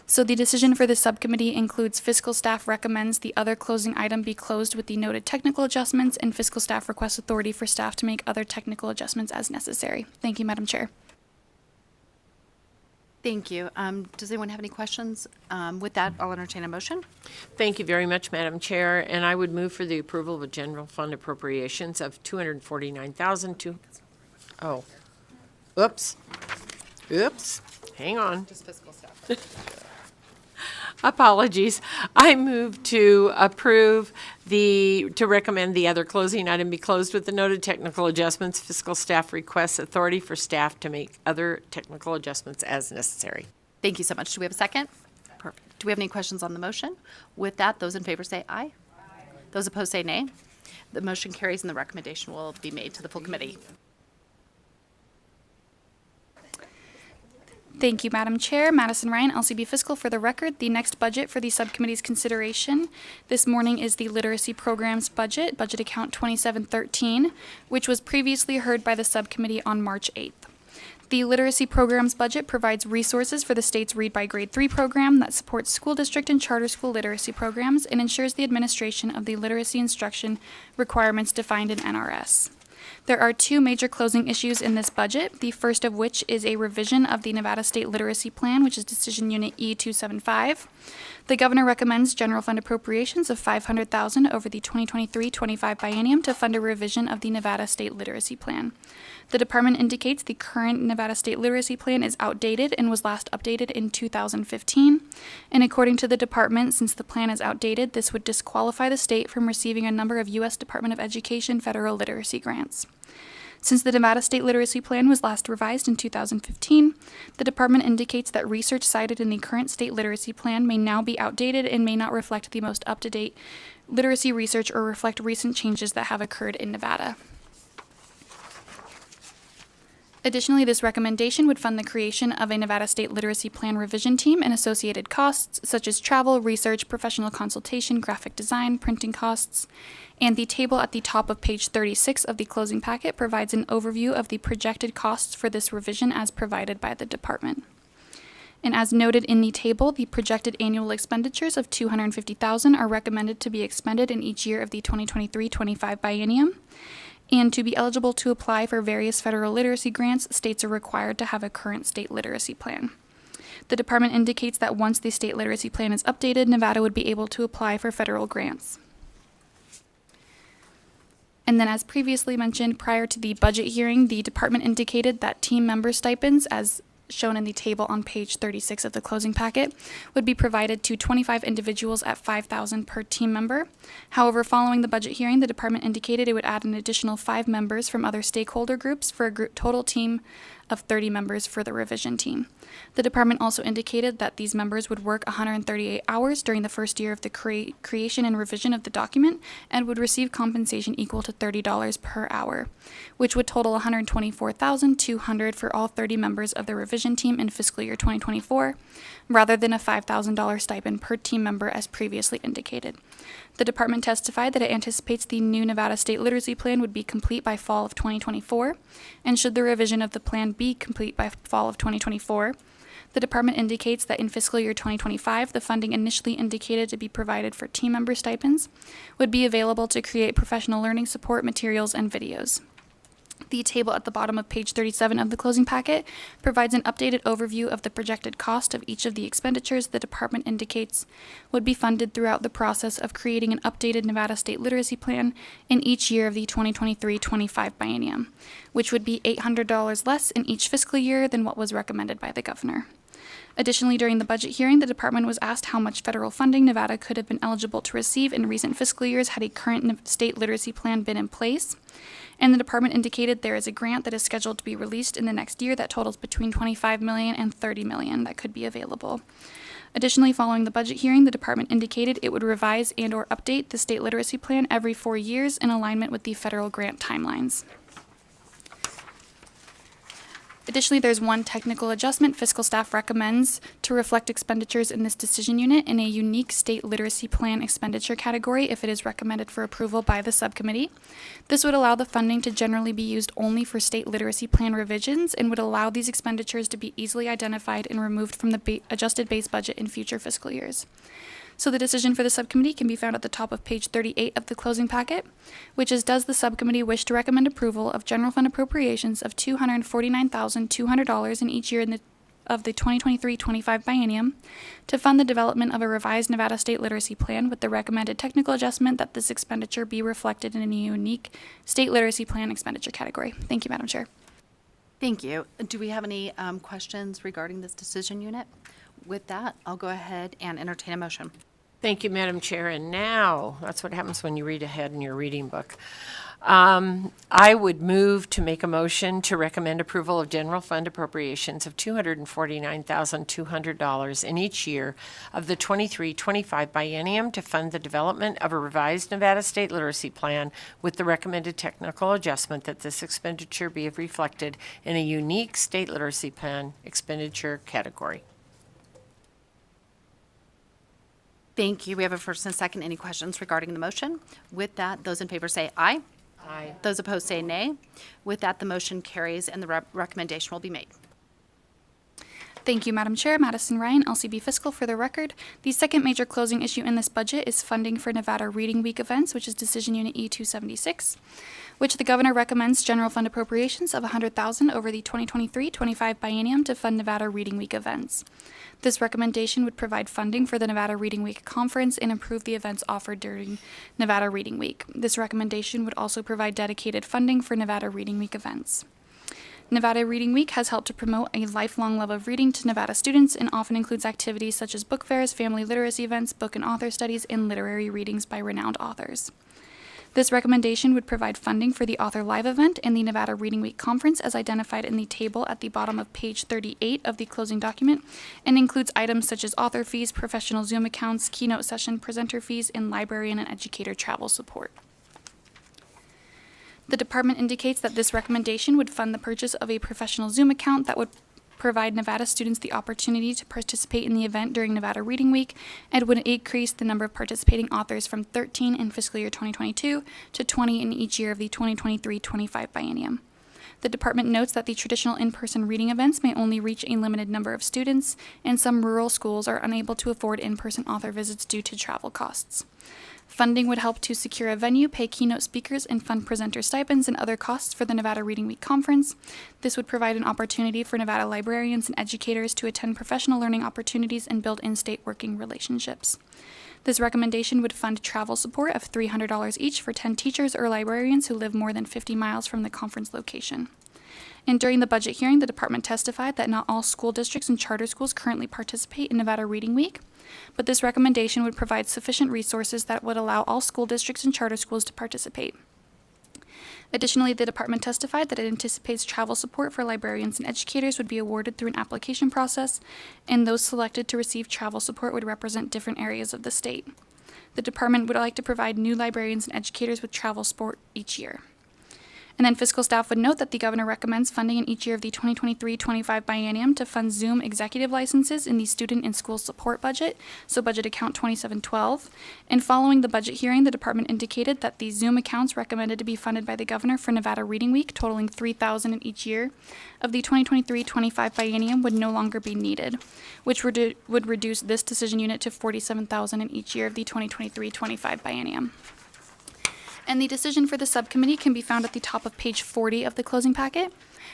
So the decision for the subcommittee includes fiscal staff recommends the other closing item be closed with the noted technical adjustments, and fiscal staff requests authority for staff to make other technical adjustments as necessary. Thank you, Madam Chair.
Thank you. Does anyone have any questions? With that, I'll entertain a motion.
Thank you very much, Madam Chair, and I would move for the approval of a general fund appropriations of $249,000 oh, oops, hang on. Just fiscal staff. Apologies. I move to approve to recommend the other closing item be closed with the noted technical adjustments. Fiscal staff requests authority for staff to make other technical adjustments as necessary.
Thank you so much. Do we have a second? Perfect. Do we have any questions on the motion? With that, those in favor say aye. Those opposed say nay. The motion carries and the recommendation will be made to the full committee.
Thank you, Madam Chair. Madison Ryan, LCB Fiscal. For the record, the next budget for the subcommittee's consideration this morning is the Literacy Programs Budget, Budget Account 2713, which was previously heard by the subcommittee on March 8th. The Literacy Programs Budget provides resources for the state's Read by Grade 3 program that supports school district and charter school literacy programs and ensures the administration of the literacy instruction requirements defined in NRS. There are two major closing issues in this budget, the first of which is a revision of the Nevada State Literacy Plan, which is Decision Unit E275. The governor recommends general fund appropriations of $500,000 over the 2023-25 biennium to fund a revision of the Nevada State Literacy Plan. The department indicates the current Nevada State Literacy Plan is outdated and was last updated in 2015. And according to the department, since the plan is outdated, this would disqualify the state from receiving a number of U.S. Department of Education federal literacy grants. Since the Nevada State Literacy Plan was last revised in 2015, the department indicates that research cited in the current state literacy plan may now be outdated and may not reflect the most up-to-date literacy research or reflect recent changes that have occurred in Nevada. Additionally, this recommendation would fund the creation of a Nevada State Literacy Plan revision team and associated costs, such as travel, research, professional consultation, graphic design, printing costs. And the table at the top of page 36 of the closing packet provides an overview of the projected costs for this revision as provided by the department. And as noted in the table, the projected annual expenditures of $250,000 are recommended to be expended in each year of the 2023-25 biennium. And to be eligible to apply for various federal literacy grants, states are required to have a current state literacy plan. The department indicates that once the state literacy plan is updated, Nevada would be able to apply for federal grants. And then, as previously mentioned, prior to the budget hearing, the department indicated that team member stipends, as shown in the table on page 36 of the closing packet, would be provided to 25 individuals at $5,000 per team member. However, following the budget hearing, the department indicated it would add an additional 5 members from other stakeholder groups for a total team of 30 members for the revision team. The department also indicated that these members would work 138 hours during the first year of the creation and revision of the document and would receive compensation equal to $30 per hour, which would total $124,200 for all 30 members of the revision team in fiscal year 2024, rather than a $5,000 stipend per team member as previously indicated. The department testified that it anticipates the new Nevada State Literacy Plan would be complete by fall of 2024, and should the revision of the plan be complete by fall of 2024, the department indicates that in fiscal year 2025, the funding initially indicated to be provided for team member stipends would be available to create professional learning support materials and videos. The table at the bottom of page 37 of the closing packet provides an updated overview of the projected cost of each of the expenditures the department indicates would be funded throughout the process of creating an updated Nevada State Literacy Plan in each year of the 2023-25 biennium, which would be $800 less in each fiscal year than what was recommended by the governor. Additionally, during the budget hearing, the department was asked how much federal funding Nevada could have been eligible to receive in recent fiscal years had a current state literacy plan been in place. And the department indicated there is a grant that is scheduled to be released in the next year that totals between $25 million and $30 million that could be available. Additionally, following the budget hearing, the department indicated it would revise and or update the state literacy plan every 4 years in alignment with the federal grant timelines. Additionally, there's one technical adjustment fiscal staff recommends to reflect expenditures in this decision unit in a unique state literacy plan expenditure category if it is recommended for approval by the subcommittee. This would allow the funding to generally be used only for state literacy plan revisions and would allow these expenditures to be easily identified and removed from the adjusted base budget in future fiscal years. So the decision for the subcommittee can be found at the top of page 38 of the closing packet, which is, does the subcommittee wish to recommend approval of general fund appropriations of $249,200 in each year of the 2023-25 biennium to fund the development of a revised Nevada State Literacy Plan with the recommended technical adjustment that this expenditure be reflected in a unique state literacy plan expenditure category. Thank you, Madam Chair.
Thank you. Do we have any questions regarding this decision unit? With that, I'll go ahead and entertain a motion.
Thank you, Madam Chair. And now, that's what happens when you read ahead in your reading book. I would move to make a motion to recommend approval of general fund appropriations of $249,200 in each year of the 23-25 biennium to fund the development of a revised Nevada State Literacy Plan with the recommended technical adjustment that this expenditure be reflected in a unique state literacy plan expenditure category.
Thank you. We have a first and a second. Any questions regarding the motion? With that, those in favor say aye.
Aye.
Those opposed say nay. With that, the motion carries and the recommendation will be made.
Thank you, Madam Chair. Madison Ryan, LCB Fiscal. For the record, the second major closing issue in this budget is funding for Nevada Reading Week events, which is Decision Unit E276, which the governor recommends general fund appropriations of $100,000 over the 2023-25 biennium to fund Nevada Reading Week events. This recommendation would provide funding for the Nevada Reading Week conference and improve the events offered during Nevada Reading Week. This recommendation would also provide dedicated funding for Nevada Reading Week events. Nevada Reading Week has helped to promote a lifelong love of reading to Nevada students and often includes activities such as book fairs, family literacy events, book and author studies, and literary readings by renowned authors. This recommendation would provide funding for the Author Live event and the Nevada Reading Week Conference as identified in the table at the bottom of page 38 of the closing document and includes items such as author fees, professional Zoom accounts, keynote session presenter fees, and librarian and educator travel support. The department indicates that this recommendation would fund the purchase of a professional Zoom account that would provide Nevada students the opportunity to participate in the event during Nevada Reading Week and would increase the number of participating authors from 13 in fiscal year 2022 to 20 in each year of the 2023-25 biennium. The department notes that the traditional in-person reading events may only reach a limited number of students, and some rural schools are unable to afford in-person author visits due to travel costs. Funding would help to secure a venue, pay keynote speakers, and fund presenter stipends and other costs for the Nevada Reading Week Conference. This would provide an opportunity for Nevada librarians and educators to attend professional learning opportunities and build in-state working relationships. This recommendation would fund travel support of $300 each for 10 teachers or librarians who live more than 50 miles from the conference location. And during the budget hearing, the department testified that not all school districts and charter schools currently participate in Nevada Reading Week, but this recommendation would provide sufficient resources that would allow all school districts and charter schools to participate. Additionally, the department testified that it anticipates travel support for librarians and educators would be awarded through an application process, and those selected to receive travel support would represent different areas of the state. The department would like to provide new librarians and educators with travel support each year. And then fiscal staff would note that the governor recommends funding in each year of the 2023-25 biennium to fund Zoom executive licenses in the student and school support budget, so budget account 2712. And following the budget hearing, the department indicated that the Zoom accounts recommended to be funded by the governor for Nevada Reading Week, totaling $3,000 in each year of the 2023-25 biennium, would no longer be needed, which would reduce this decision unit to $47,000 in each year of the 2023-25 biennium. And the decision for the subcommittee can be found at the top of page 40 of the closing packet,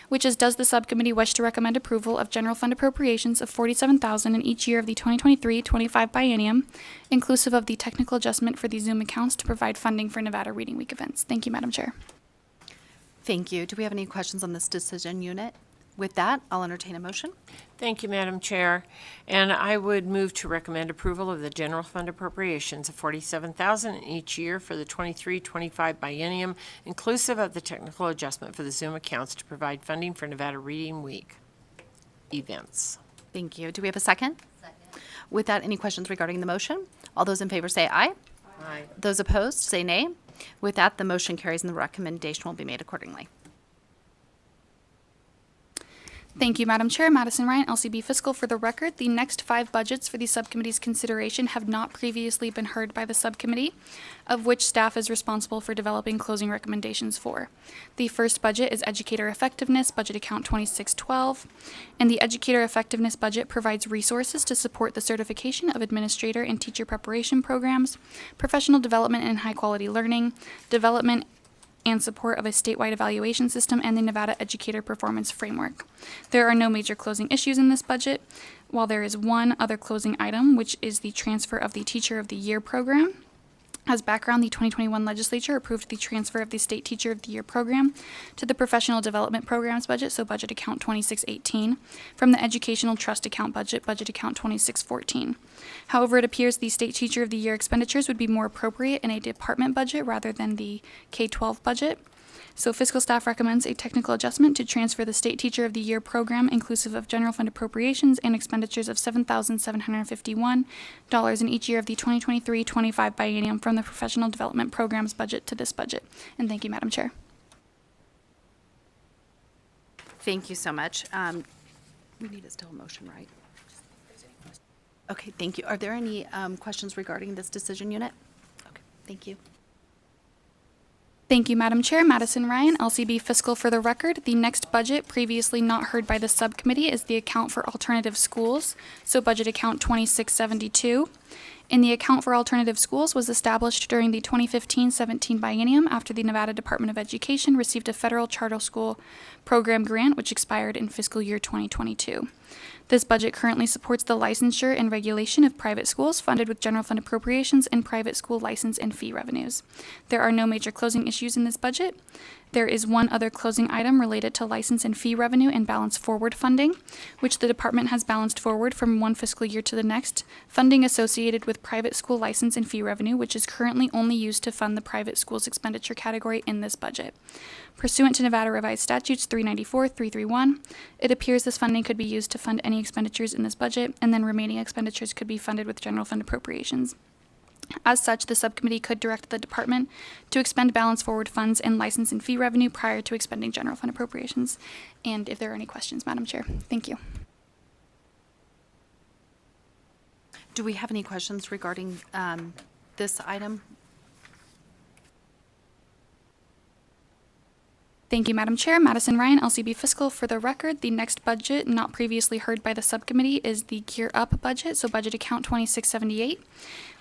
which is, does the subcommittee wish to recommend approval of general fund appropriations of $47,000 in each year of the 2023-25 biennium, inclusive of the technical adjustment for the Zoom accounts to provide funding for Nevada Reading Week events. Thank you, Madam Chair.
Thank you. Do we have any questions on this decision unit? With that, I'll entertain a motion.
Thank you, Madam Chair. And I would move to recommend approval of the general fund appropriations of $47,000 in each year for the 23-25 biennium, inclusive of the technical adjustment for the Zoom accounts to provide funding for Nevada Reading Week events.
Thank you. Do we have a second? Second. With that, any questions regarding the motion? All those in favor say aye.
Aye.
Those opposed say nay. With that, the motion carries and the recommendation will be made accordingly.
Thank you, Madam Chair. Madison Ryan, LCB Fiscal. For the record, the next 5 budgets for the subcommittee's consideration have not previously been heard by the subcommittee, of which staff is responsible for developing closing recommendations for. The first budget is Educator Effectiveness, Budget Account 2612, and the Educator Effectiveness budget provides resources to support the certification of administrator and teacher preparation programs, professional development and high-quality learning, development and support of a statewide evaluation system, and the Nevada Educator Performance Framework. There are no major closing issues in this budget, while there is one other closing item, which is the transfer of the Teacher of the Year program. As background, the 2021 legislature approved the transfer of the State Teacher of the Year program to the Professional Development Programs budget, so Budget Account 2618, from the Educational Trust Account budget, Budget Account 2614. However, it appears the State Teacher of the Year expenditures would be more appropriate in a department budget rather than the K-12 budget. So fiscal staff recommends a technical adjustment to transfer the State Teacher of the Year program, inclusive of general fund appropriations and expenditures of $7,751 in each year of the 2023-25 biennium from the Professional Development Programs budget to this budget. And thank you, Madam Chair.
Thank you so much. We need a still motion, right? Okay, thank you. Are there any questions regarding this decision unit? Okay, thank you.
Thank you, Madam Chair. Madison Ryan, LCB Fiscal. For the record, the next budget previously not heard by the subcommittee is the account for alternative schools, so Budget Account 2672. And the account for alternative schools was established during the 2015-17 biennium after the Nevada Department of Education received a federal charter school program grant, which expired in fiscal year 2022. This budget currently supports the licensure and regulation of private schools funded with general fund appropriations and private school license and fee revenues. There are no major closing issues in this budget. There is one other closing item related to license and fee revenue and balance forward funding, which the department has balanced forward from one fiscal year to the next, funding associated with private school license and fee revenue, which is currently only used to fund the private schools expenditure category in this budget. Pursuant to Nevada Revised Statutes 394-331, it appears this funding could be used to fund any expenditures in this budget, and then remaining expenditures could be funded with general fund appropriations. As such, the subcommittee could direct the department to expend balance forward funds and license and fee revenue prior to expending general fund appropriations. And if there are any questions, Madam Chair, thank you.
Do we have any questions regarding this item?
Thank you, Madam Chair. Madison Ryan, LCB Fiscal. For the record, the next budget not previously heard by the subcommittee is the Gear Up budget, so Budget Account 2678,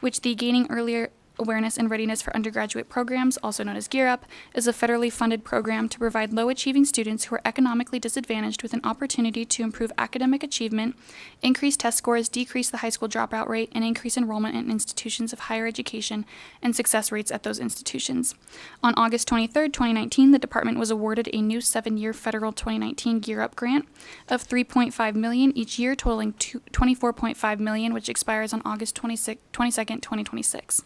which the Gaining Earlier Awareness and Readiness for Undergraduate Programs, also known as Gear Up, is a federally funded program to provide low-achieving students who are economically disadvantaged with an opportunity to improve academic achievement, increase test scores, decrease the high school dropout rate, and increase enrollment in institutions of higher education and success rates at those institutions. On August 23, 2019, the department was awarded a new 7-year federal 2019 Gear Up grant of $3.5 million each year, totaling $24.5 million, which expires on August 22nd, 2026.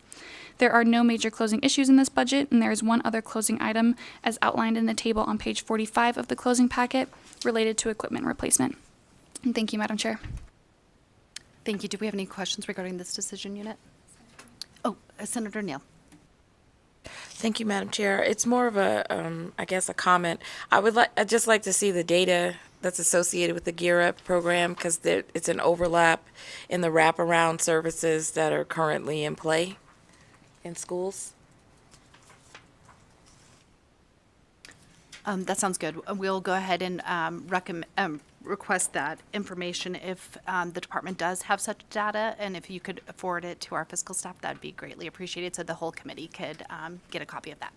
There are no major closing issues in this budget, and there is one other closing item as outlined in the table on page 45 of the closing packet related to equipment replacement. And thank you, Madam Chair.
Thank you. Do we have any questions regarding this decision unit? Oh, Senator Neal.
Thank you, Madam Chair. It's more of a, I guess, a comment. I'd just like to see the data that's associated with the Gear Up program, because it's an overlap in the wraparound services that are currently in play in schools.
That sounds good. We'll go ahead and request that information if the department does have such data, and if you could forward it to our fiscal staff, that'd be greatly appreciated, so the whole committee could get a copy of that.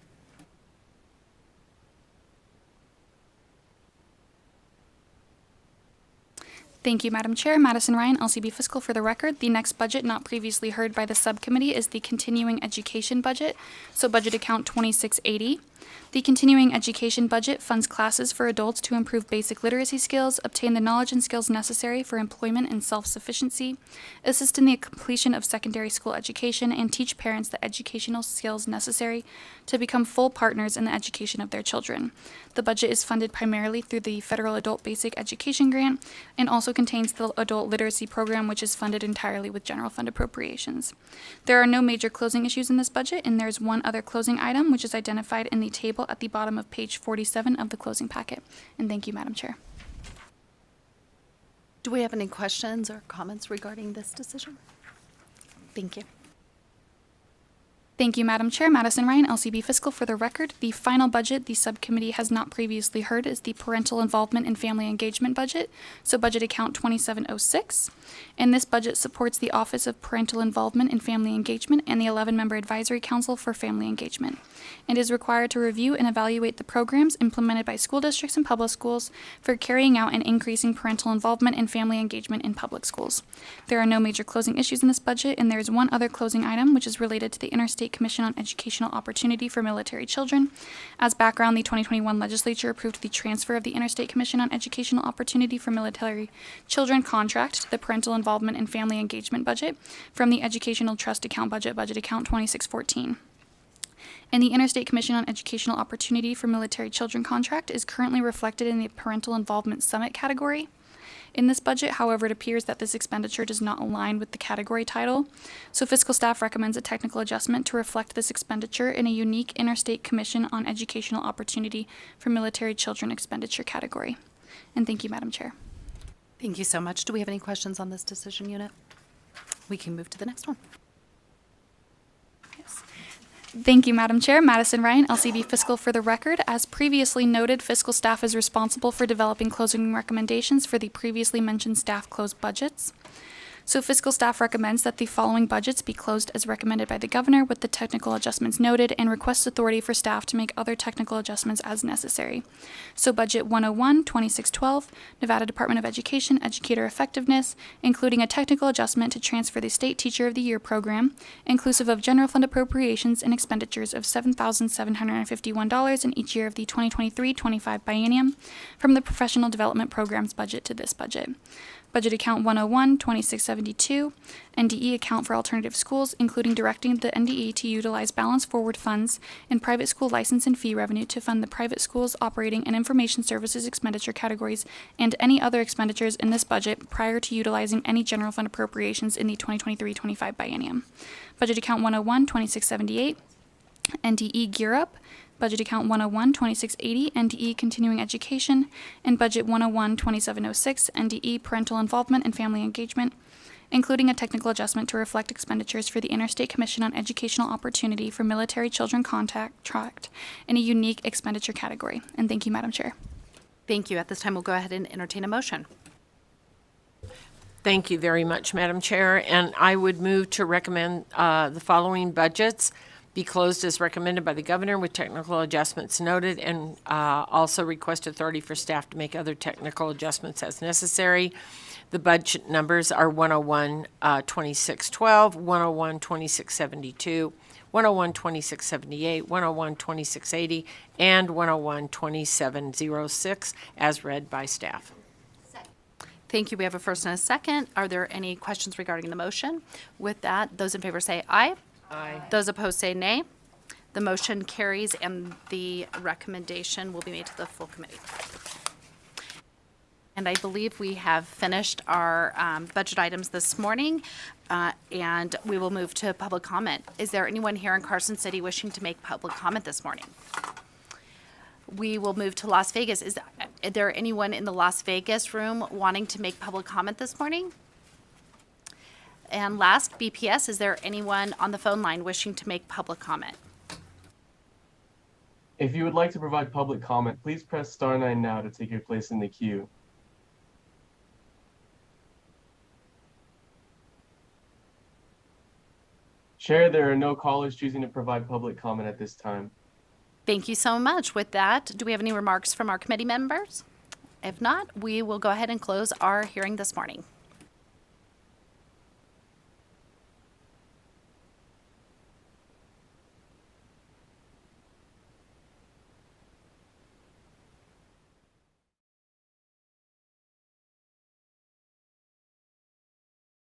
Thank you, Madam Chair. Madison Ryan, LCB Fiscal. For the record, the next budget not previously heard by the subcommittee is the continuing education budget, so budget account 2680. The continuing education budget funds classes for adults to improve basic literacy skills, obtain the knowledge and skills necessary for employment and self-sufficiency, assist in the completion of secondary school education, and teach parents the educational skills necessary to become full partners in the education of their children. The budget is funded primarily through the Federal Adult Basic Education Grant and also contains the Adult Literacy Program, which is funded entirely with general fund appropriations. There are no major closing issues in this budget, and there's one other closing item, which is identified in the table at the bottom of page 47 of the closing packet. And thank you, Madam Chair.
Do we have any questions or comments regarding this decision? Thank you.
Thank you, Madam Chair. Madison Ryan, LCB Fiscal. For the record, the final budget the subcommittee has not previously heard is the Parental Involvement and Family Engagement budget, so budget account 2706. And this budget supports the Office of Parental Involvement and Family Engagement and the 11-member Advisory Council for Family Engagement, and is required to review and evaluate the programs implemented by school districts and public schools for carrying out and increasing parental involvement and family engagement in public schools. There are no major closing issues in this budget, and there is one other closing item, which is related to the Interstate Commission on Educational Opportunity for Military Children. As background, the 2021 legislature approved the transfer of the Interstate Commission on Educational Opportunity for Military Children contract to the Parental Involvement and Family Engagement budget from the Educational Trust Account budget account 2614. And the Interstate Commission on Educational Opportunity for Military Children contract is currently reflected in the Parental Involvement Summit category. In this budget, however, it appears that this expenditure does not align with the category title, so fiscal staff recommends a technical adjustment to reflect this expenditure in a unique Interstate Commission on Educational Opportunity for Military Children expenditure category. And thank you, Madam Chair.
Thank you so much. Do we have any questions on this decision unit? We can move to the next one.
Thank you, Madam Chair. Madison Ryan, LCB Fiscal. For the record, as previously noted, fiscal staff is responsible for developing closing recommendations for the previously mentioned staff closed budgets. So fiscal staff recommends that the following budgets be closed as recommended by the governor with the technical adjustments noted and requests authority for staff to make other technical adjustments as necessary. So budget 101, 2612, Nevada Department of Education, Educator Effectiveness, including a technical adjustment to transfer the State Teacher of the Year program, inclusive of general fund appropriations and expenditures of $7,751 in each year of the 2023-25 biennium from the Professional Development Programs budget to this budget. Budget account 101, 2672, NDE account for alternative schools, including directing the NDE to utilize balance forward funds and private school license and fee revenue to fund the private schools operating and information services expenditure categories and any other expenditures in this budget prior to utilizing any general fund appropriations in the 2023-25 biennium. Budget account 101, 2678, NDE Gear Up, budget account 101, 2680, NDE Continuing Education, and budget 101, 2706, NDE Parental Involvement and Family Engagement, including a technical adjustment to reflect expenditures for the Interstate Commission on Educational Opportunity for Military Children contract in a unique expenditure category. And thank you, Madam Chair.
Thank you. At this time, we'll go ahead and entertain a motion.
Thank you very much, Madam Chair. And I would move to recommend the following budgets be closed as recommended by the governor with technical adjustments noted, and also request authority for staff to make other technical adjustments as necessary. The budget numbers are 101, 2612, 101, 2672, 101, 2678, 101, 2680, and 101, 2706, as read by staff.
Thank you. We have a first and a second. Are there any questions regarding the motion? With that, those in favor say aye.
Aye.
Those opposed say nay. The motion carries and the recommendation will be made to the full committee. And I believe we have finished our budget items this morning, and we will move to public comment. Is there anyone here in Carson City wishing to make public comment this morning? We will move to Las Vegas. Is there anyone in the Las Vegas room wanting to make public comment this morning? And last, BPS, is there anyone on the phone line wishing to make public comment?
If you would like to provide public comment, please press *9 now to take your place in the queue. Chair, there are no callers choosing to provide public comment at this time.
Thank you so much. With that, do we have any remarks from our committee members? If not, we will go ahead and close our hearing this morning.